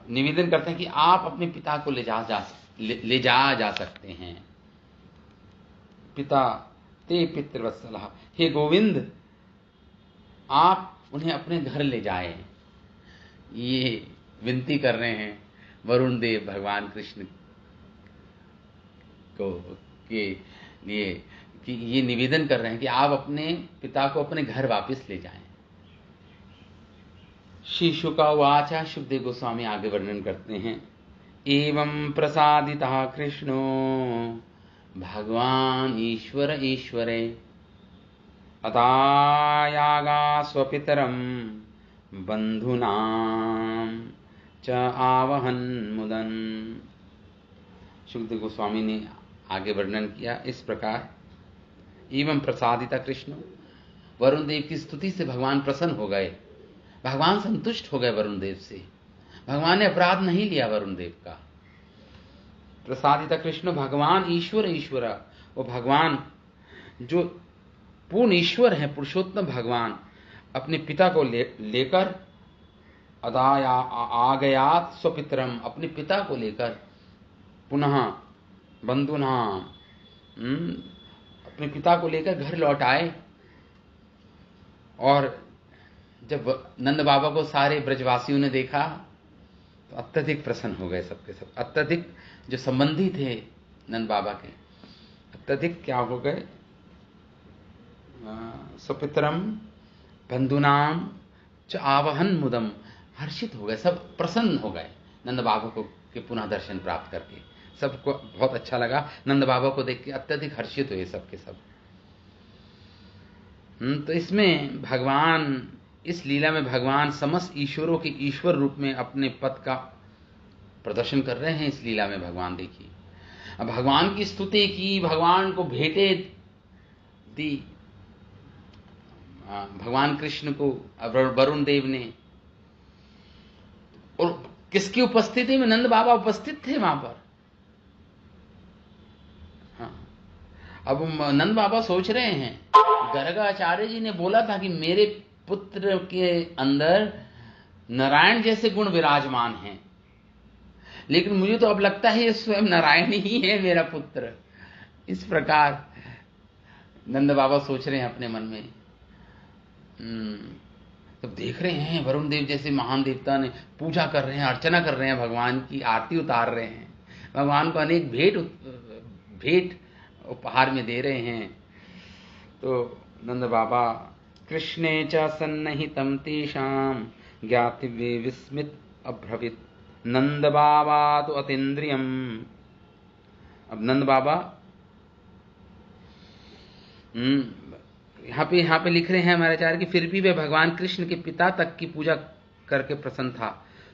Speaker 1: निवेदन करते हैं कि आप अपने पिता को ले जा सकते हैं। पिता ते पितृवत्सलः, हे गोविंद, आप उन्हें अपने घर ले जाएं। ये विनती कर रहे हैं वरुण देव भगवान कृष्ण को के लिए, कि ये निवेदन कर रहे हैं कि आप अपने पिता को अपने घर वापस ले जाएं। श्री शुका वाचा, शुकदेव गोस्वामी आगे वर्णन करते हैं, एवं प्रसादितः कृष्णो भगवान ईश्वर ईश्वरे अतायागा स्वपितरम बंधुनाम च आवहन मुदन। शुकदेव गोस्वामी ने आगे वर्णन किया इस प्रकार, एवं प्रसादिता कृष्ण, वरुण देव की स्तुति से भगवान प्रसन्न हो गए, भगवान संतुष्ट हो गए वरुण देव से। भगवान ने अपराध नहीं लिया वरुण देव का। प्रसादिता कृष्ण, भगवान ईश्वर ईश्वरा, वो भगवान जो पूर्ण ईश्वर है, पुरुषोत्तम भगवान, अपने पिता को लेकर अदाया आगयात स्वपितरम, अपने पिता को लेकर पुनः बंधुनाम, अपने पिता को लेकर घर लौट आए। और जब नंद बाबा को सारे ब्रजवासियों ने देखा तो अत्यधिक प्रसन्न हो गए, सबके सब। अत्यधिक जो संबंधी थे नंद बाबा के, अत्यधिक क्या हो गए, सुपितरम बंधुनाम च आवहन मुदम। हर्षित हो गए, सब प्रसन्न हो गए नंद बाबा को के पुनः दर्शन प्राप्त करके। सबको बहुत अच्छा लगा, नंद बाबा को देख के अत्यधिक हर्षित हुए सब के सब। तो इसमें भगवान, इस लीला में भगवान समस्त ईश्वरों के ईश्वर रूप में अपने पद का प्रदर्शन कर रहे हैं। इस लीला में भगवान देखिए, अब भगवान की स्तुति की, भगवान को भेंटें दी भगवान कृष्ण को वरुण देव ने। और किसकी उपस्थिति में? नंद बाबा उपस्थित थे वहां पर। हाँ, अब नंद बाबा सोच रहे हैं, गर्गाचार्य जी ने बोला था कि मेरे पुत्र के अंदर नारायण जैसे गुण विराजमान हैं, लेकिन मुझे तो अब लगता है ये स्वयं नारायण ही है मेरा पुत्र। इस प्रकार नंद बाबा सोच रहे हैं अपने मन में। तब देख रहे हैं वरुण देव जैसे महान देवता ने पूजा कर रहे हैं, अर्चना कर रहे हैं, भगवान की आरती उतार रहे हैं, भगवान को अनेक भेंट उपहार में दे रहे हैं। तो नंद बाबा कृष्णे च सन्निहितं तेषां ज्ञातिवे विस्मित अभ्रवित नंद बाबा तो अतीन्द्रियम। अब नंद बाबा यहाँ पे लिख रहे हैं हमारे आचार्य कि फिर भी वे भगवान कृष्ण के पिता तक की पूजा करके प्रसन्न था,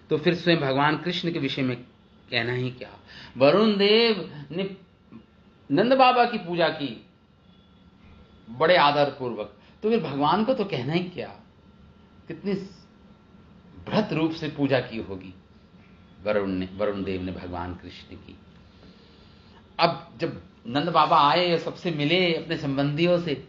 Speaker 1: तो फिर स्वयं भगवान कृष्ण के विषय में कहना ही क्या। वरुण देव ने नंद बाबा की पूजा की बड़े आदर पूर्वक, तो फिर भगवान को तो कहना ही क्या। कितनी बृहत रूप से पूजा की होगी वरुण देव ने भगवान कृष्ण की। अब जब नंद बाबा आए, सबसे मिले अपने संबंधियों से,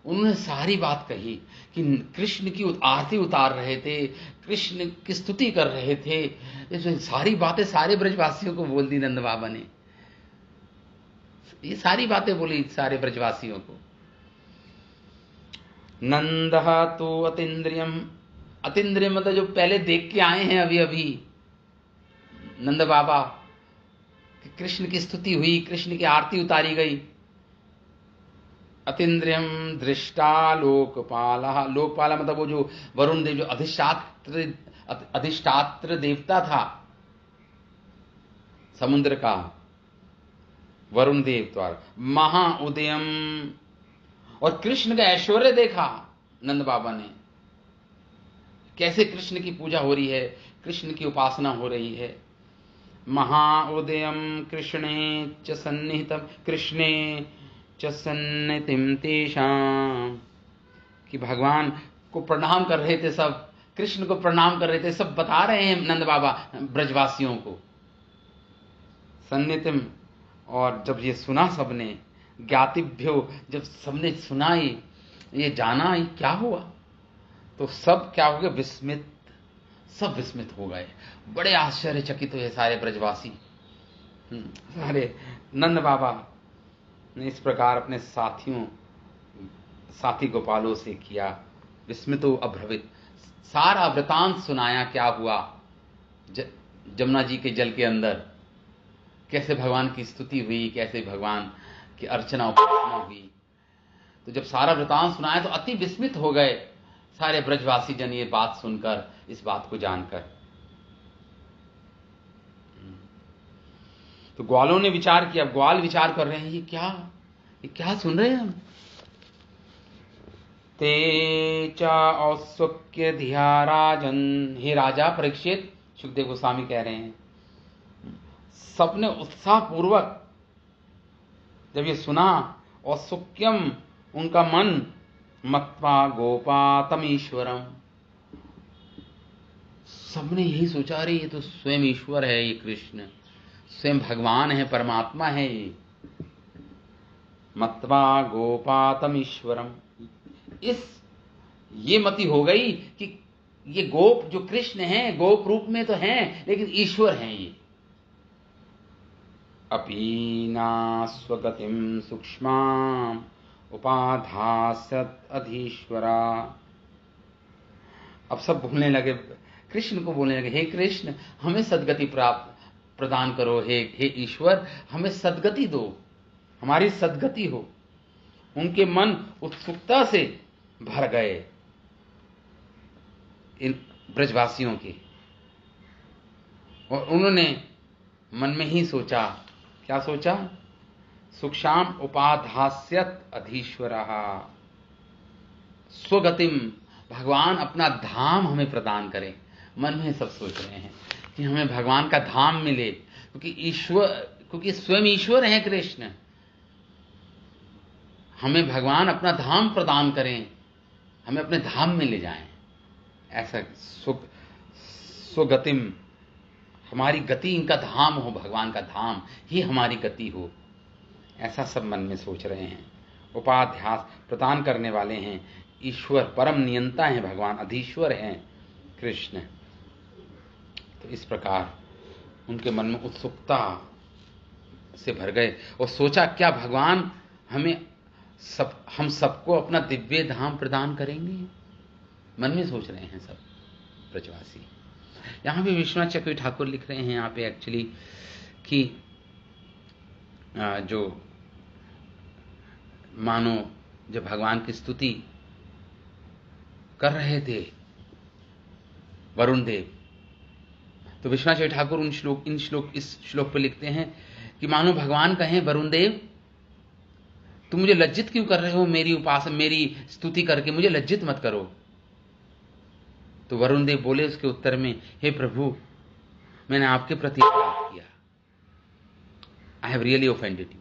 Speaker 1: उन्होंने सारी बात कही कि कृष्ण की आरती उतार रहे थे, कृष्ण की स्तुति कर रहे थे। ये सारी बातें सारे ब्रजवासियों को बोल दी नंद बाबा ने। ये सारी बातें बोली सारे ब्रजवासियों को। नंदः तो अतीन्द्रियम, अतीन्द्रिय मतलब जो पहले देख के आए हैं अभी अभी नंद बाबा, कृष्ण की स्तुति हुई, कृष्ण की आरती उतारी गई। अतीन्द्रियम दृष्टा लोकपाला, लोकपाला मतलब वो जो वरुण देव जो अधिष्ठात्र देवता था समुद्र का, वरुण देव द्वारा महा उदयम। और कृष्ण का ऐश्वर्य देखा नंद बाबा ने, कैसे कृष्ण की पूजा हो रही है, कृष्ण की उपासना हो रही है। महाउदयम कृष्णे च सन्निहितम, कृष्णे च सन्निहितम तेषां, कि भगवान को प्रणाम कर रहे थे सब, कृष्ण को प्रणाम कर रहे थे सब, बता रहे हैं नंद बाबा ब्रजवासियों को सन्निहितम। और जब ये सुना सबने, ज्ञातिभ्यो, जब सबने सुना ये जाना ये क्या हुआ, तो सब क्या हो गए, विस्मित, सब विस्मित हो गए, बड़े आश्चर्यचकित हुए सारे ब्रजवासी। सारे नंद बाबा ने इस प्रकार अपने साथी गोपालों से किया, विस्मितो अभ्रवित, सारा वृतांत सुनाया क्या हुआ जमुना जी के जल के अंदर, कैसे भगवान की स्तुति हुई, कैसे भगवान की अर्चना उपासना हुई। तो जब सारा वृतांत सुनाया तो अति विस्मित हो गए सारे ब्रजवासी जन, ये बात सुनकर, इस बात को जानकर। तो ग्वालों ने विचार किया, ग्वाल विचार कर रहे हैं ये क्या सुन रहे हैं हम। ते चा औत्सुक्य धिया राजन, हे राजा परीक्षित, सुखदेव गोस्वामी कह रहे हैं, सबने उत्साह पूर्वक जब ये सुना, औत्सुक्यम उनका मन, मत्वा गोपातम ईश्वरम, सबने यही सोचा, अरे ये तो स्वयं ईश्वर है, ये कृष्ण स्वयं भगवान है, परमात्मा है मत्वा गोपातम ईश्वरम। ये मति हो गई कि ये गोप जो कृष्ण हैं, गोप रूप में तो हैं, लेकिन ईश्वर हैं ये। अपीना स्वगतिम सूक्ष्माम उपाधासत अधीश्वरा। अब सब बोलने लगे, कृष्ण को बोलने लगे, हे कृष्ण हमें सद्गति प्रदान करो, हे ईश्वर हमें सद्गति दो, हमारी सद्गति हो। उनके मन उत्सुकता से भर गए इन ब्रजवासियों के, और उन्होंने मन में ही सोचा, क्या सोचा? सुक्षाम उपाधास्यत अधीश्वरः स्वगतिम, भगवान अपना धाम हमें प्रदान करें। मन में सब सोच रहे हैं कि हमें भगवान का धाम मिले, क्योंकि स्वयं ईश्वर है कृष्ण। हमें भगवान अपना धाम प्रदान करें, हमें अपने धाम में ले जाएं। ऐसा स्वगतिम, हमारी गति इनका धाम हो, भगवान का धाम ही हमारी गति हो, ऐसा सब मन में सोच रहे हैं। उपाध्यास प्रदान करने वाले हैं ईश्वर, परम नियंता हैं भगवान, अधीश्वर हैं कृष्ण। तो इस प्रकार उनके मन में उत्सुकता से भर गए और सोचा, क्या भगवान हम सबको अपना दिव्य धाम प्रदान करेंगे? मन में सोच रहे हैं सब ब्रजवासी। यहां भी विश्वनाथ चक्रवर्ती ठाकुर लिख रहे हैं यहाँ पे एक्चुअली कि जो मानो जब भगवान की स्तुति कर रहे थे वरुण देव, तो विश्वनाथ चक्रवर्ती ठाकुर इस श्लोक पे लिखते हैं कि मानो भगवान कहें, वरुण देव तुम मुझे लज्जित क्यों कर रहे हो? मेरी स्तुति करके मुझे लज्जित मत करो। तो वरुण देव बोले उसके उत्तर में, हे प्रभु, मैंने आपके प्रति अपराध किया। I have really offended you,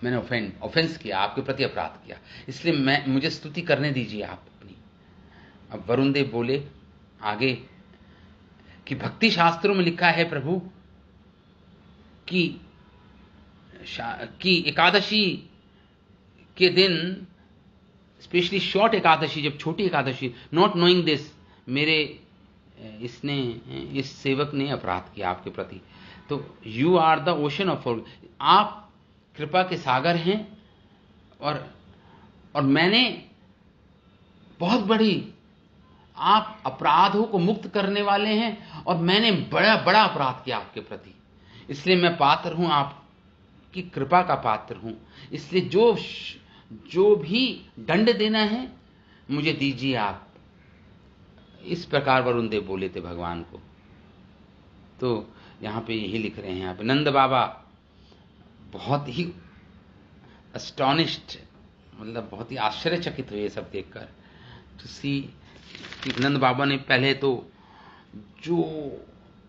Speaker 1: मैंने ऑफेंस किया, आपके प्रति अपराध किया, इसलिए मुझे स्तुति करने दीजिए आप अपनी। अब वरुण देव बोले आगे कि भक्ति शास्त्रों में लिखा है प्रभु कि एकादशी के दिन, स्पेशली शॉर्ट एकादशी, जब छोटी एकादशी, नॉट नोइंग दिस, इस सेवक ने अपराध किया आपके प्रति। तो you are the ocean of, आप कृपा के सागर हैं, और मैंने बहुत बड़ी, आप अपराधों को मुक्त करने वाले हैं, और मैंने बड़ा बड़ा अपराध किया आपके प्रति, इसलिए मैं पात्र हूं, आपकी कृपा का पात्र हूं, इसलिए जो भी दंड देना है मुझे दीजिए आप। इस प्रकार वरुण देव बोले थे भगवान को। तो यहां पे यही लिख रहे हैं, यहां पे नंद बाबा बहुत ही अस्टॉनिश्ड, मतलब बहुत ही आश्चर्यचकित हुए ये सब देखकर। तो कि नंद बाबा ने पहले तो जो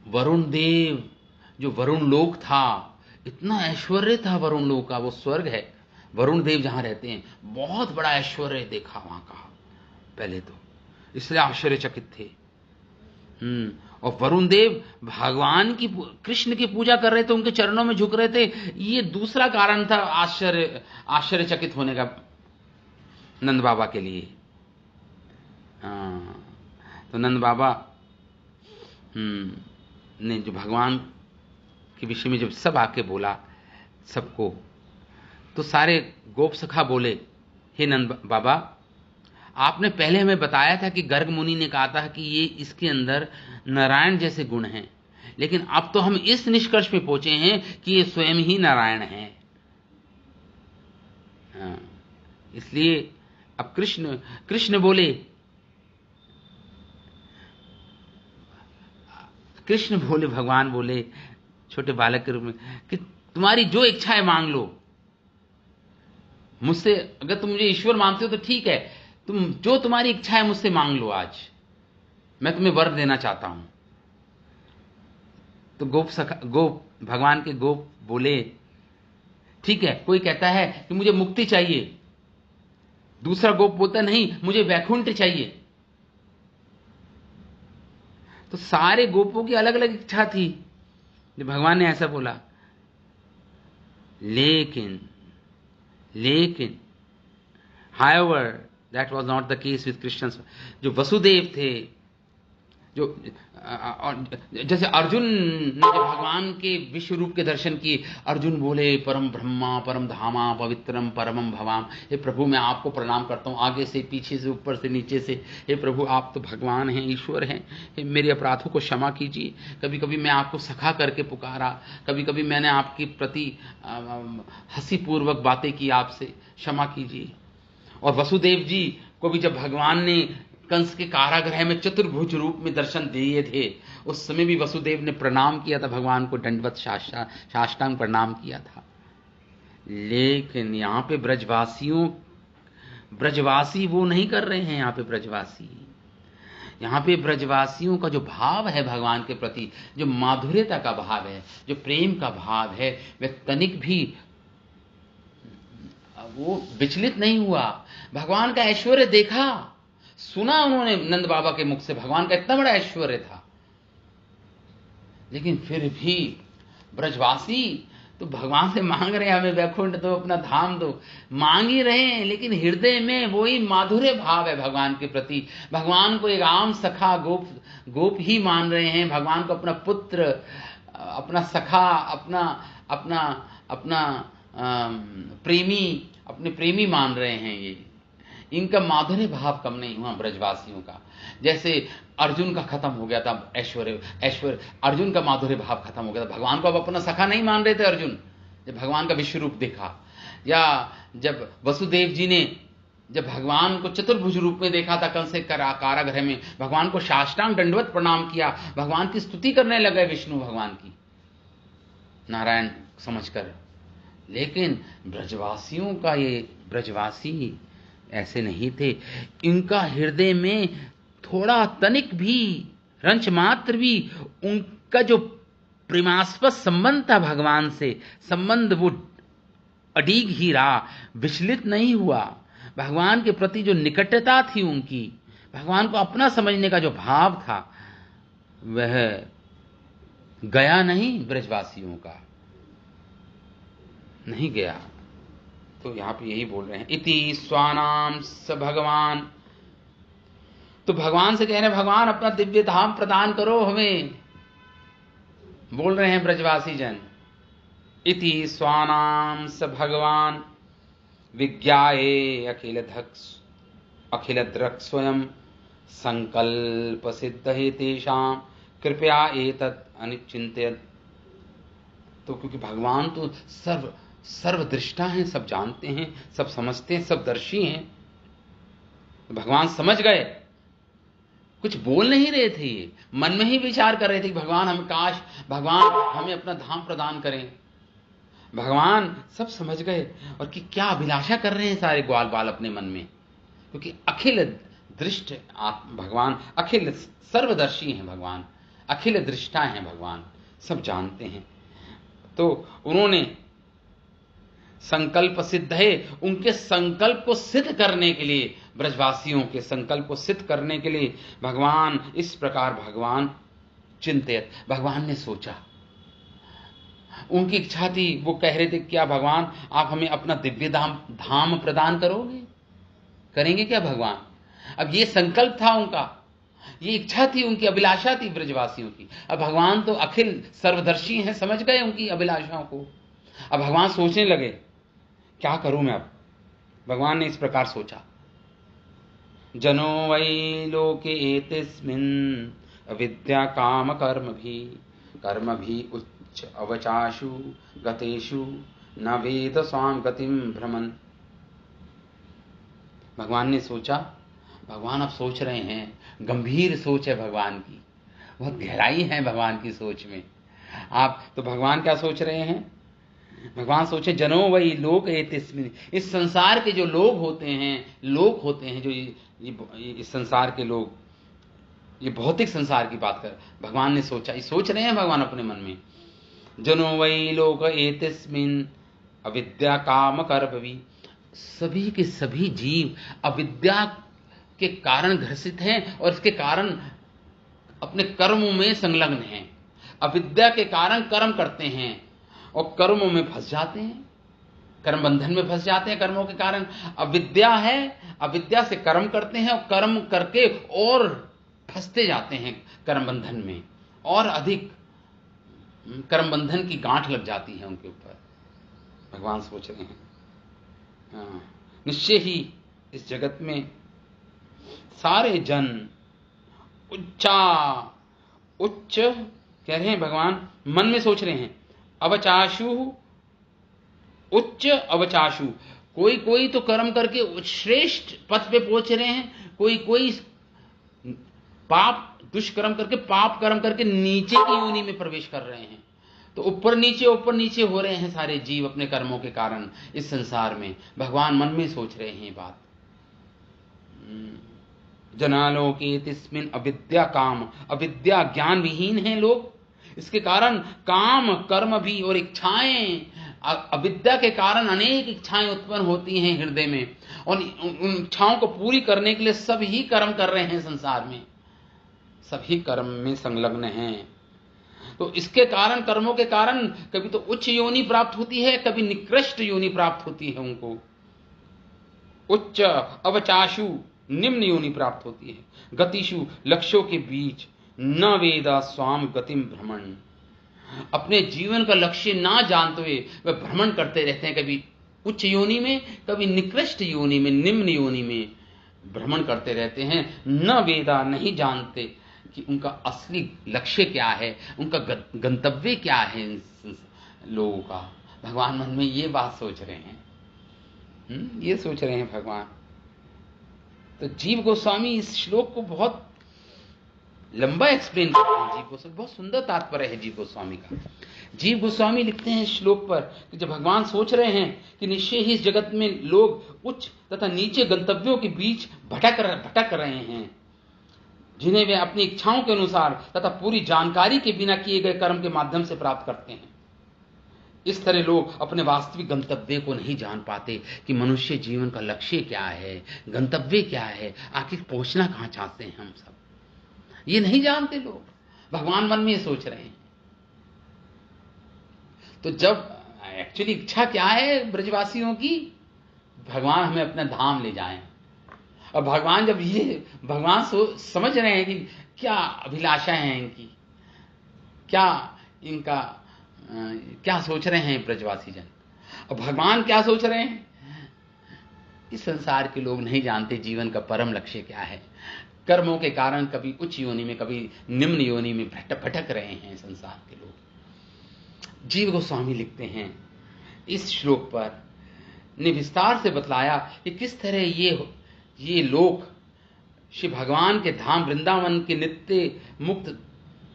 Speaker 1: वरुण देव, जो वरुण लोक था, इतना ऐश्वर्य था वरुण लोक का, वो स्वर्ग है, वरुण देव जहां रहते हैं, बहुत बड़ा ऐश्वर्य देखा वहां का पहले तो, इसलिए आश्चर्यचकित थे। और वरुण देव भगवान की, कृष्ण की पूजा कर रहे थे, उनके चरणों में झुक रहे थे, ये दूसरा कारण था आश्चर्यचकित होने का नंद बाबा के लिए। तो नंद बाबा ने जो भगवान के विषय में जब सब आके बोला सबको, तो सारे गोप सखा बोले, हे नंद बाबा, आपने पहले हमें बताया था कि गर्ग मुनि ने कहा था कि ये इसके अंदर नारायण जैसे गुण हैं, लेकिन अब तो हम इस निष्कर्ष पे पहुंचे हैं कि ये स्वयं ही नारायण है। इसलिए अब कृष्ण बोले, भगवान बोले छोटे बालक के रूप में कि तुम्हारी जो इच्छा है मांग लो मुझसे, अगर तुम मुझे ईश्वर मानते हो तो ठीक है, जो तुम्हारी इच्छा है मुझसे मांग लो, आज मैं तुम्हें वर देना चाहता हूं। तो गोप भगवान के गोप बोले, ठीक है, कोई कहता है कि मुझे मुक्ति चाहिए, दूसरा गोप बोलता नहीं मुझे वैकुंठ चाहिए। तो सारे गोपों की अलग अलग इच्छा थी, जब भगवान ने ऐसा बोला। लेकिन however that was not the case with Krishna। जो वसुदेव थे, जो और जैसे अर्जुन ने जब भगवान के विश्व रूप के दर्शन किए, अर्जुन बोले परम ब्रह्मा परम धामा पवित्रम परमम भवाम, हे प्रभु मैं आपको प्रणाम करता हूँ, आगे से पीछे से ऊपर से नीचे से, हे प्रभु आप तो भगवान हैं, ईश्वर हैं, हे मेरे अपराधों को क्षमा कीजिए। कभी कभी मैं आपको सखा करके पुकारा, कभी कभी मैंने आपके प्रति हंसी पूर्वक बातें की, आपसे क्षमा कीजिए। और वसुदेव जी को भी जब भगवान ने कंस के कारागृह में चतुर्भुज रूप में दर्शन दिए थे, उस समय भी वसुदेव ने प्रणाम किया था भगवान को, दंडवत साष्टांग प्रणाम किया था। लेकिन यहां पे ब्रजवासी वो नहीं कर रहे हैं। यहां पे ब्रजवासियों का जो भाव है भगवान के प्रति, जो माधुर्यता का भाव है, जो प्रेम का भाव है, वह तनिक भी वो विचलित नहीं हुआ। भगवान का ऐश्वर्य देखा, सुना उन्होंने नंद बाबा के मुख से, भगवान का इतना बड़ा ऐश्वर्य था, लेकिन फिर भी ब्रजवासी तो भगवान से मांग रहे हैं हमें वैकुंठ दो, अपना धाम दो, मांग ही रहे हैं, लेकिन हृदय में वही माधुर्य भाव है भगवान के प्रति। भगवान को एक आम सखा गोप ही मान रहे हैं, भगवान को अपना पुत्र, अपना सखा, अपना प्रेमी, अपने प्रेमी मान रहे हैं। ये इनका माधुर्य भाव कम नहीं हुआ ब्रजवासियों का। जैसे अर्जुन का खत्म हो गया था ऐश्वर्य, अर्जुन का माधुर्य भाव खत्म हो गया था, भगवान को अब अपना सखा नहीं मान रहे थे अर्जुन, जब भगवान का विश्व रूप देखा। या जब वसुदेव जी ने जब भगवान को चतुर्भुज रूप में देखा था कंस के कारागृह में, भगवान को साष्टांग दंडवत प्रणाम किया, भगवान की स्तुति करने लगे, विष्णु भगवान की, नारायण समझकर। लेकिन ब्रजवासियों का, ये ब्रजवासी ऐसे नहीं थे। इनका हृदय में थोड़ा तनिक भी, रंच मात्र भी, उनका जो प्रेमास्पद संबंध था भगवान से, संबंध वो अडीग ही रहा, विचलित नहीं हुआ। भगवान के प्रति जो निकटता थी उनकी, भगवान को अपना समझने का जो भाव था, वह गया नहीं, ब्रजवासियों का नहीं गया। तो यहां पे यही बोल रहे हैं, इति स्वानाम स भगवान, तो भगवान से कह रहे हैं भगवान अपना दिव्य धाम प्रदान करो हमें, बोल रहे हैं ब्रजवासी जन। इति स्वानाम स भगवान विज्ञाये अखिल द्रक् स्वयं संकल्प सिद्ध हेतेषां कृपया एतत् अनिचिंत्यत। तो क्योंकि भगवान तो सर्वदृष्टा हैं, सब जानते हैं, सब समझते हैं, सब दर्शी हैं। भगवान समझ गए, कुछ बोल नहीं रहे थे, ये मन में ही विचार कर रहे थे कि भगवान भगवान हमें अपना धाम प्रदान करें। भगवान सब समझ गए और कि क्या अभिलाषा कर रहे हैं सारे ग्वाल बाल अपने मन में, क्योंकि अखिल दृष्ट भगवान, अखिल सर्वदर्शी हैं भगवान, अखिल दृष्टा हैं भगवान, सब जानते हैं। तो उन्होंने संकल्प सिद्ध है, उनके संकल्प को सिद्ध करने के लिए, ब्रजवासियों के संकल्प को सिद्ध करने के लिए भगवान इस प्रकार, भगवान चिंतित, भगवान ने सोचा, उनकी इच्छा थी, वो कह रहे थे क्या भगवान आप हमें अपना दिव्य धाम प्रदान करोगे, करेंगे क्या भगवान? अब ये संकल्प था उनका, ये इच्छा थी, उनकी अभिलाषा थी ब्रजवासियों की। अब भगवान तो अखिल सर्वदर्शी हैं, समझ गए उनकी अभिलाषाओं को। अब भगवान सोचने लगे क्या करूं मैं अब। भगवान ने इस प्रकार सोचा, जनो वै लोके एतस्मिन् अविद्या काम कर्म भी उच्च अवचाशु गतेषु न वेद स्वाम गतिम भ्रमन्। भगवान ने सोचा, भगवान अब सोच रहे हैं, गंभीर सोच है भगवान की, बहुत गहराई है भगवान की सोच में। आप तो भगवान क्या सोच रहे हैं? भगवान सोचे जनो वही लोक एतस्मिन्, इस संसार के जो लोग होते हैं, जो ये इस संसार के लोग, ये भौतिक संसार की बात कर भगवान ने सोचा, ये सोच रहे हैं भगवान अपने मन में, जनो वही लोक एतस्मिन् अविद्या काम कर्म, सभी के सभी जीव अविद्या के कारण ग्रसित हैं और इसके कारण अपने कर्मों में संलग्न हैं। अविद्या के कारण कर्म करते हैं और कर्मों में फंस जाते हैं, कर्म बंधन में फंस जाते हैं। कर्मों के कारण अविद्या है, अविद्या से कर्म करते हैं और कर्म करके और फंसते जाते हैं कर्म बंधन में, और अधिक कर्म बंधन की गांठ लग जाती है उनके ऊपर। भगवान सोच रहे हैं निश्चय ही इस जगत में सारे जन उच्च कह रहे हैं, भगवान मन में सोच रहे हैं, अवचाशु उच्च अवचाशु, कोई कोई तो कर्म करके श्रेष्ठ पथ पे पहुंच रहे हैं, कोई कोई पाप दुष्कर्म करके पाप कर्म करके नीचे की योनि में प्रवेश कर रहे हैं। तो ऊपर नीचे हो रहे हैं सारे जीव अपने कर्मों के कारण इस संसार में। भगवान मन में सोच रहे हैं ये बात। जनालोके तिस्मिन अविद्या काम, अविद्या ज्ञान विहीन हैं लोग, इसके कारण काम कर्म भी और इच्छाएं, अविद्या के कारण अनेक इच्छाएं उत्पन्न होती हैं हृदय में, और उन इच्छाओं को पूरी करने के लिए सभी कर्म कर रहे हैं संसार में, सभी कर्म में संलग्न हैं। तो इसके कारण, कर्मों के कारण कभी तो उच्च योनि प्राप्त होती है, कभी निकृष्ट योनि प्राप्त होती है उनको। उच्च अवचाशु निम्न योनि प्राप्त होती है। गतिशु लक्ष्यों के बीच न वेदा स्वाम गतिम भ्रमण, अपने जीवन का लक्ष्य ना जानते हुए वह भ्रमण करते रहते हैं, कभी उच्च योनि में कभी निकृष्ट योनि में, निम्न योनि में भ्रमण करते रहते हैं। न वेदा, नहीं जानते कि उनका असली लक्ष्य क्या है, उनका गंतव्य क्या है लोगों का। भगवान मन में ये बात सोच रहे हैं, ये सोच रहे हैं भगवान। तो जीव गोस्वामी इस श्लोक को बहुत लंबा एक्सप्लेन करते हैं। जीव गोस्वामी, बहुत सुंदर तात्पर्य है जीव गोस्वामी का। जीव गोस्वामी लिखते हैं इस श्लोक पर कि जब भगवान सोच रहे हैं कि निश्चय ही इस जगत में लोग उच्च तथा नीचे गंतव्यों के बीच भटक रहे हैं, जिन्हें वे अपनी इच्छाओं के अनुसार तथा पूरी जानकारी के बिना किए गए कर्म के माध्यम से प्राप्त करते हैं। इस तरह लोग अपने वास्तविक गंतव्य को नहीं जान पाते कि मनुष्य जीवन का लक्ष्य क्या है, गंतव्य क्या है, आखिर पहुंचना कहां चाहते हैं हम सब, ये नहीं जानते लोग। भगवान मन में ये सोच रहे हैं। तो जब एक्चुअली इच्छा क्या है ब्रजवासियों की, भगवान हमें अपना धाम ले जाएं। और भगवान जब ये भगवान समझ रहे हैं कि क्या अभिलाषा है इनकी, क्या सोच रहे हैं ब्रजवासी जन, और भगवान क्या सोच रहे हैं। इस संसार के लोग नहीं जानते जीवन का परम लक्ष्य क्या है। कर्मों के कारण कभी उच्च योनि में कभी निम्न योनि में भटक रहे हैं संसार के लोग। जीव गोस्वामी लिखते हैं इस श्लोक पर ने विस्तार से बतलाया कि किस तरह ये लोक श्री भगवान के धाम वृंदावन के नित्य मुक्त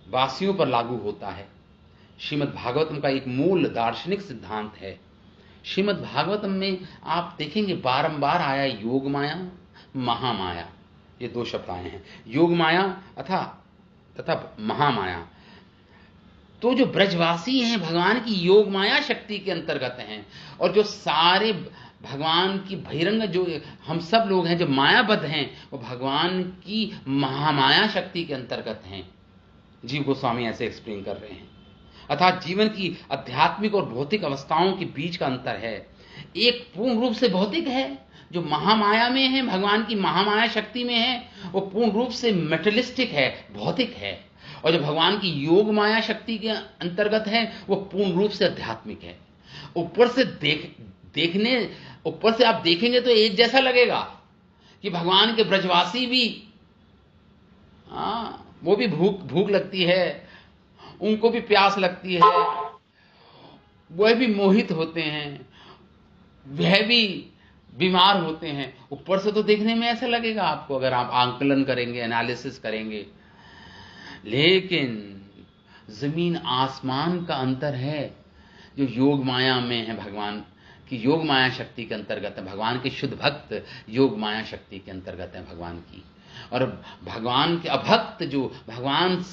Speaker 1: वासियों पर लागू होता है। श्रीमद् भागवतम का एक मूल दार्शनिक सिद्धांत है। श्रीमद् भागवतम में आप देखेंगे बारंबार आया योग माया, महामाया, ये दो शब्द आए हैं, योग माया तथा महामाया। तो जो ब्रजवासी हैं भगवान की योग माया शक्ति के अंतर्गत हैं, और जो सारे भगवान की बहिरंग जो हम सब लोग हैं जो मायाबद्ध हैं, वो भगवान की महामाया शक्ति के अंतर्गत हैं। जीव गोस्वामी ऐसे एक्सप्लेन कर रहे हैं। अर्थात जीवन की आध्यात्मिक और भौतिक अवस्थाओं के बीच का अंतर है। एक पूर्ण रूप से भौतिक है जो महामाया में है, भगवान की महामाया शक्ति में है, वो पूर्ण रूप से मेटेरियलिस्टिक है, भौतिक है। और जो भगवान की योग माया शक्ति के अंतर्गत है वो पूर्ण रूप से आध्यात्मिक है। ऊपर से आप देखेंगे तो एक जैसा लगेगा कि भगवान के ब्रजवासी भी वो भी भूख लगती है, उनको भी प्यास लगती है, वह भी मोहित होते हैं, वह भी बीमार होते हैं। ऊपर से तो देखने में ऐसा लगेगा आपको, अगर आप आंकलन करेंगे, एनालिसिस करेंगे, लेकिन जमीन आसमान का अंतर है जो योग माया में है। भगवान की योग माया शक्ति के अंतर्गत है, भगवान के शुद्ध भक्त योग माया शक्ति के अंतर्गत है भगवान की। और भगवान के अभक्त जो भगवान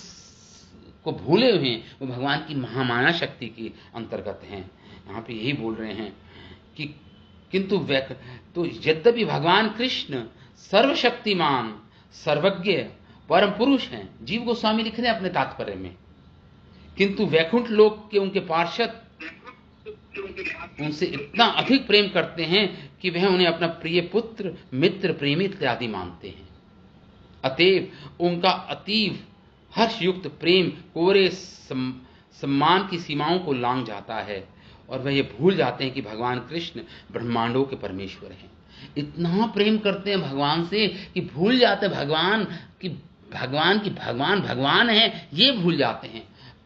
Speaker 1: को भूले हुए हैं वो भगवान की महामाया शक्ति के अंतर्गत हैं। यहाँ पे यही बोल रहे हैं कि किंतु तो यद्यपि भगवान कृष्ण सर्वशक्तिमान सर्वज्ञ परम पुरुष हैं, जीव गोस्वामी लिख रहे हैं अपने तात्पर्य में, किंतु वैकुंठ लोक के उनके पार्षद उनसे इतना अधिक प्रेम करते हैं कि वह उन्हें अपना प्रिय पुत्र, मित्र, प्रेमी इत्यादि मानते हैं। अतएव उनका अतीव हर्षयुक्त प्रेम कोरे सम्मान की सीमाओं को लांघ जाता है और वह ये भूल जाते हैं कि भगवान कृष्ण ब्रह्मांडों के परमेश्वर हैं। इतना प्रेम करते हैं भगवान से कि भूल जाते हैं भगवान भगवान है, ये भूल जाते हैं।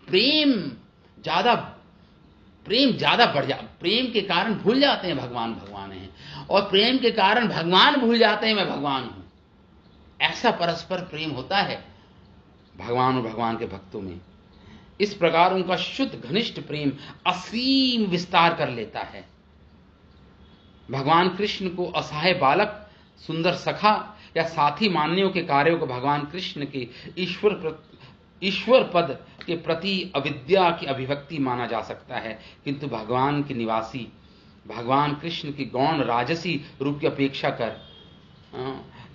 Speaker 1: प्रेम ज्यादा बढ़ जा, प्रेम के कारण भूल जाते हैं भगवान भगवान है, और प्रेम के कारण भगवान भूल जाते हैं मैं भगवान हूं। ऐसा परस्पर प्रेम होता है भगवान और भगवान के भक्तों में। इस प्रकार उनका शुद्ध घनिष्ठ प्रेम असीम विस्तार कर लेता है। भगवान कृष्ण को असहाय बालक, सुंदर सखा या साथी मानने के कार्यों को भगवान कृष्ण के ईश्वर पद के प्रति अविद्या की अभिव्यक्ति माना जा सकता है, किंतु भगवान के निवासी भगवान कृष्ण की गौण राजसी रूप की अपेक्षा कर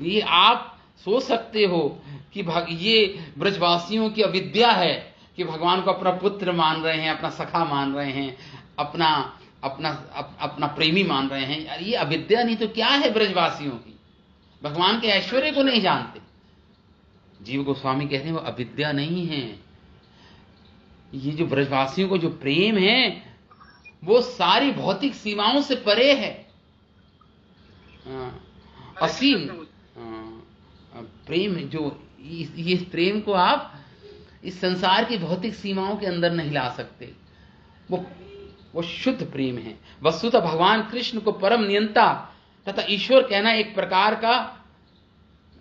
Speaker 1: ये आप सोच सकते हो कि ये ब्रजवासियों की अविद्या है कि भगवान को अपना पुत्र मान रहे हैं, अपना सखा मान रहे हैं, अपना प्रेमी मान रहे हैं। यार ये अविद्या नहीं तो क्या है ब्रजवासियों की? भगवान के ऐश्वर्य को नहीं जानते। जीव गोस्वामी कहते हैं वो अविद्या नहीं है। ये जो ब्रजवासियों को जो प्रेम है वो सारी भौतिक सीमाओं से परे है। असीम प्रेम जो ये प्रेम को आप इस संसार की भौतिक सीमाओं के अंदर नहीं ला सकते। वो शुद्ध प्रेम है। वस्तुतः भगवान कृष्ण को परम नियंता तथा ईश्वर कहना एक प्रकार का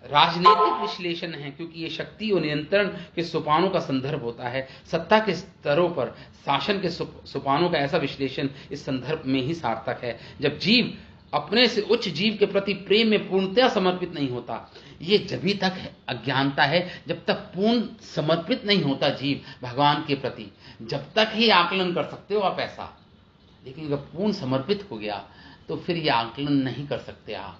Speaker 1: राजनीतिक विश्लेषण है, क्योंकि ये शक्ति और नियंत्रण के सोपानों का संदर्भ होता है। सत्ता के स्तरों पर शासन के सोपानों का ऐसा विश्लेषण इस संदर्भ में ही सार्थक है। जब जीव अपने से उच्च जीव के प्रति प्रेम में पूर्णतया समर्पित नहीं होता, ये जभी तक अज्ञानता है जब तक पूर्ण समर्पित नहीं होता जीव भगवान के प्रति, जब तक ही आकलन कर सकते हो आप ऐसा। लेकिन जब पूर्ण समर्पित हो गया तो फिर ये आकलन नहीं कर सकते आप।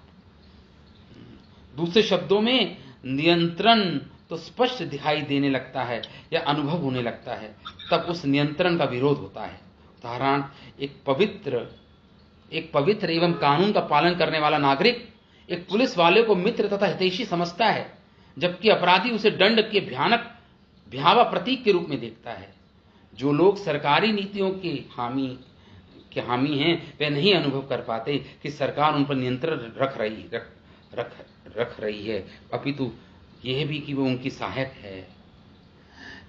Speaker 1: दूसरे शब्दों में नियंत्रण तो स्पष्ट दिखाई देने लगता है या अनुभव होने लगता है, तब उस नियंत्रण का विरोध होता है। उदाहरण, एक पवित्र एवं कानून का पालन करने वाला नागरिक एक पुलिस वाले को मित्र तथा हितैषी समझता है, जबकि अपराधी उसे दंड के भयावह प्रतीक के रूप में देखता है। जो लोग सरकारी नीतियों के हामी हैं वे नहीं अनुभव कर पाते कि सरकार उन पर नियंत्रण रख रही है, अपितु यह भी कि वो उनकी सहायक है।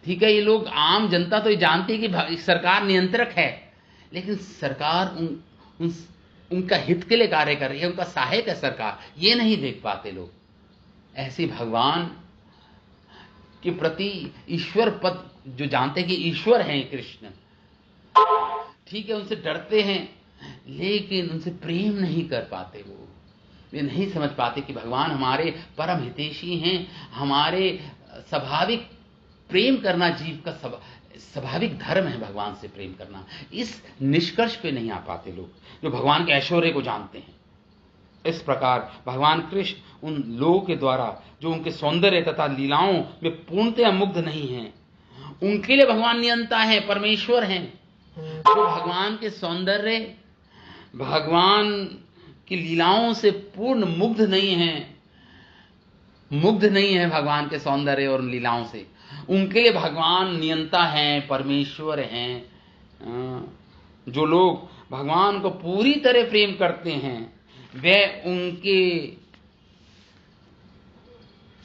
Speaker 1: ठीक है, ये लोग आम जनता तो ये जानती है कि सरकार नियंत्रक है, लेकिन सरकार उनका हित के लिए कार्य कर रही है, उनका सहायक है सरकार, ये नहीं देख पाते लोग। ऐसे भगवान के प्रति ईश्वर पद जो जानते हैं कि ईश्वर हैं कृष्ण, ठीक है, उनसे डरते हैं लेकिन उनसे प्रेम नहीं कर पाते। वे नहीं समझ पाते कि भगवान हमारे परम हितैषी हैं। हमारे स्वाभाविक प्रेम करना जीव का स्वाभाविक धर्म है, भगवान से प्रेम करना। इस निष्कर्ष पे नहीं आ पाते लोग जो भगवान के ऐश्वर्य को जानते हैं। इस प्रकार भगवान कृष्ण उन लोगों के द्वारा जो उनके सौंदर्य तथा लीलाओं में पूर्णतया मुग्ध नहीं हैं, उनके लिए भगवान नियंता है, परमेश्वर हैं। जो भगवान के सौंदर्य, भगवान की लीलाओं से पूर्ण मुग्ध नहीं है भगवान के सौंदर्य और लीलाओं से, उनके लिए भगवान नियंता हैं, परमेश्वर हैं। जो लोग भगवान को पूरी तरह प्रेम करते हैं वे उनके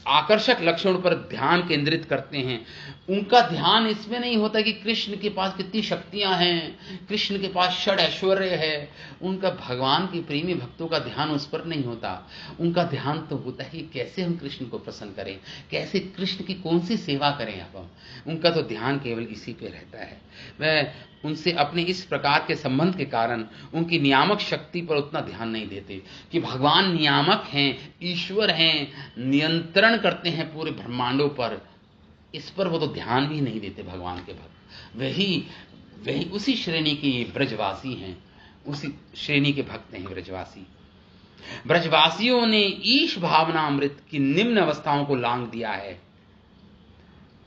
Speaker 1: आकर्षक लक्षणों पर ध्यान केंद्रित करते हैं। उनका ध्यान इसमें नहीं होता कि कृष्ण के पास कितनी शक्तियां हैं, कृष्ण के पास षड ऐश्वर्य है। उनका भगवान के प्रेमी भक्तों का ध्यान उस पर नहीं होता। उनका ध्यान तो होता है कि कैसे हम कृष्ण को प्रसन्न करें, कैसे कृष्ण की कौन सी सेवा करें अब हम। उनका तो ध्यान केवल इसी पे रहता है। वह उनसे अपने इस प्रकार के संबंध के कारण उनकी नियामक शक्ति पर उतना ध्यान नहीं देते कि भगवान नियामक हैं, ईश्वर हैं, नियंत्रण करते हैं पूरे ब्रह्मांडों पर। इस पर वो तो ध्यान भी नहीं देते भगवान के भक्त। वही उसी श्रेणी के ब्रजवासी हैं, उसी श्रेणी के भक्त हैं ब्रजवासी। ब्रजवासियों ने ईश भावना अमृत की निम्न अवस्थाओं को लांघ दिया है।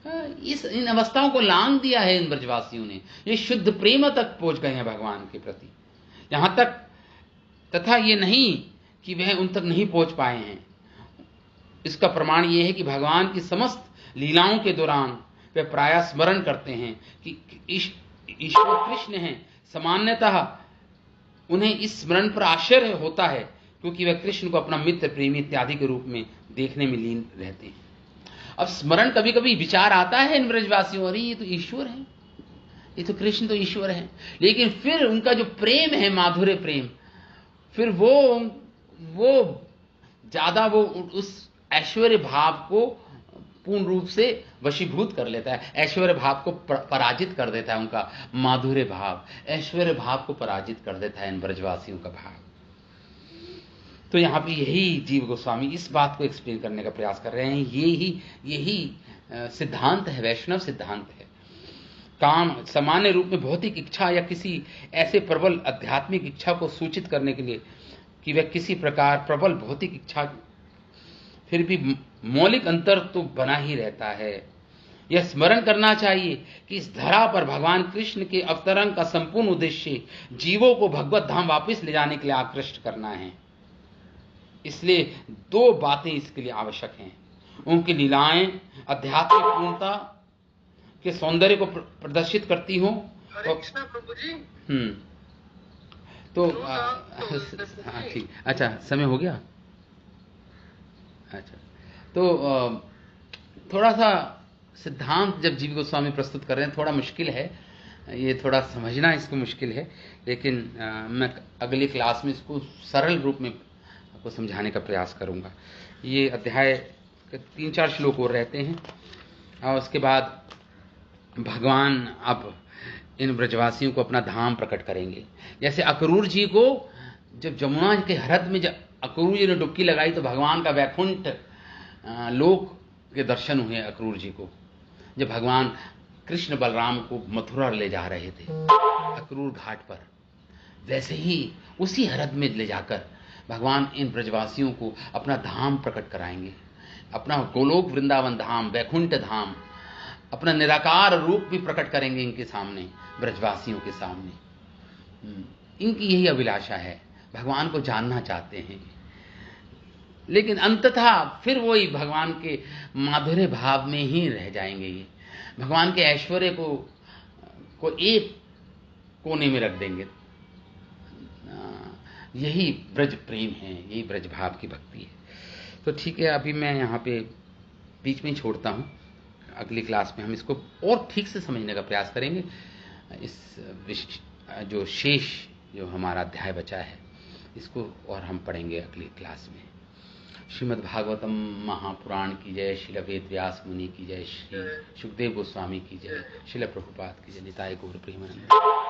Speaker 1: इन अवस्थाओं को लांघ दिया है इन ब्रजवासियों ने। ये शुद्ध प्रेम तक पहुंच गए हैं भगवान के प्रति, यहां तक, तथा ये नहीं कि वह उन तक नहीं पहुंच पाए हैं। इसका प्रमाण यह है कि भगवान की समस्त लीलाओं के दौरान वे प्रायः स्मरण करते हैं कि ईश्वर कृष्ण हैं। सामान्यतः उन्हें इस स्मरण पर आश्चर्य होता है क्योंकि वे कृष्ण को अपना मित्र, प्रेमी इत्यादि के रूप में देखने में लीन रहते हैं। अब स्मरण, कभी कभी विचार आता है इन ब्रजवासियों, अरे ये तो ईश्वर है, ये तो कृष्ण तो ईश्वर है, लेकिन फिर उनका जो प्रेम है, माधुर्य प्रेम, फिर वो ज्यादा वो उस ऐश्वर्य भाव को पूर्ण रूप से वशीभूत कर लेता है, ऐश्वर्य भाव को पराजित कर देता है। उनका माधुर्य भाव ऐश्वर्य भाव को पराजित कर देता है, इन ब्रजवासियों का भाव। तो यहां पे यही जीव गोस्वामी इस बात को एक्सप्लेन करने का प्रयास कर रहे हैं। यही सिद्धांत है, वैष्णव सिद्धांत है। काम सामान्य रूप में भौतिक इच्छा या किसी ऐसे प्रबल आध्यात्मिक इच्छा को सूचित करने के लिए कि वह किसी प्रकार प्रबल भौतिक इच्छा, फिर भी मौलिक अंतर तो बना ही रहता है। यह स्मरण करना चाहिए कि इस धरा पर भगवान कृष्ण के अवतरण का संपूर्ण उद्देश्य जीवों को भगवत धाम वापस ले जाने के लिए आकृष्ट करना है। इसलिए दो बातें इसके लिए आवश्यक हैं। उनकी लीलाएं आध्यात्मिक पूर्णता के सौंदर्य को प्रदर्शित करती हो।
Speaker 2: प्रभु जी।
Speaker 1: तो ठीक, अच्छा समय हो गया। अच्छा, तो थोड़ा सा सिद्धांत जब जीव गोस्वामी प्रस्तुत कर रहे हैं, थोड़ा मुश्किल है ये, थोड़ा समझना इसको मुश्किल है, लेकिन मैं अगली क्लास में इसको सरल रूप में आपको समझाने का प्रयास करूंगा। ये अध्याय के 3-4 श्लोक और रहते हैं और उसके बाद भगवान अब इन ब्रजवासियों को अपना धाम प्रकट करेंगे। जैसे अक्रूर जी को जब जमुना के हृद में जब अक्रूर जी ने डुबकी लगाई तो भगवान का वैकुंठ लोक के दर्शन हुए अक्रूर जी को, जब भगवान कृष्ण बलराम को मथुरा ले जा रहे थे अक्रूर घाट पर। वैसे ही उसी हृद में ले जाकर भगवान इन ब्रजवासियों को अपना धाम प्रकट कराएंगे, अपना गोलोक वृंदावन धाम, वैकुंठ धाम, अपना निराकार रूप भी प्रकट करेंगे इनके सामने, ब्रजवासियों के सामने। इनकी यही अभिलाषा है, भगवान को जानना चाहते हैं, लेकिन अंततः फिर वही भगवान के माधुर्य भाव में ही रह जाएंगे। ये भगवान के ऐश्वर्य को एक कोने में रख देंगे। यही ब्रज प्रेम है, यही ब्रज भाव की भक्ति है। तो ठीक है, अभी मैं यहाँ पे बीच में छोड़ता हूँ। अगली क्लास में हम इसको और ठीक से समझने का प्रयास करेंगे। इस जो शेष जो हमारा अध्याय बचा है इसको और हम पढ़ेंगे अगली क्लास में। श्रीमद् भागवतम महापुराण की जय, श्रील वेद व्यास मुनि की जय, श्री सुखदेव गोस्वामी की जय, श्रील प्रभुपाद की जय। निताय गौर प्रेमानंद।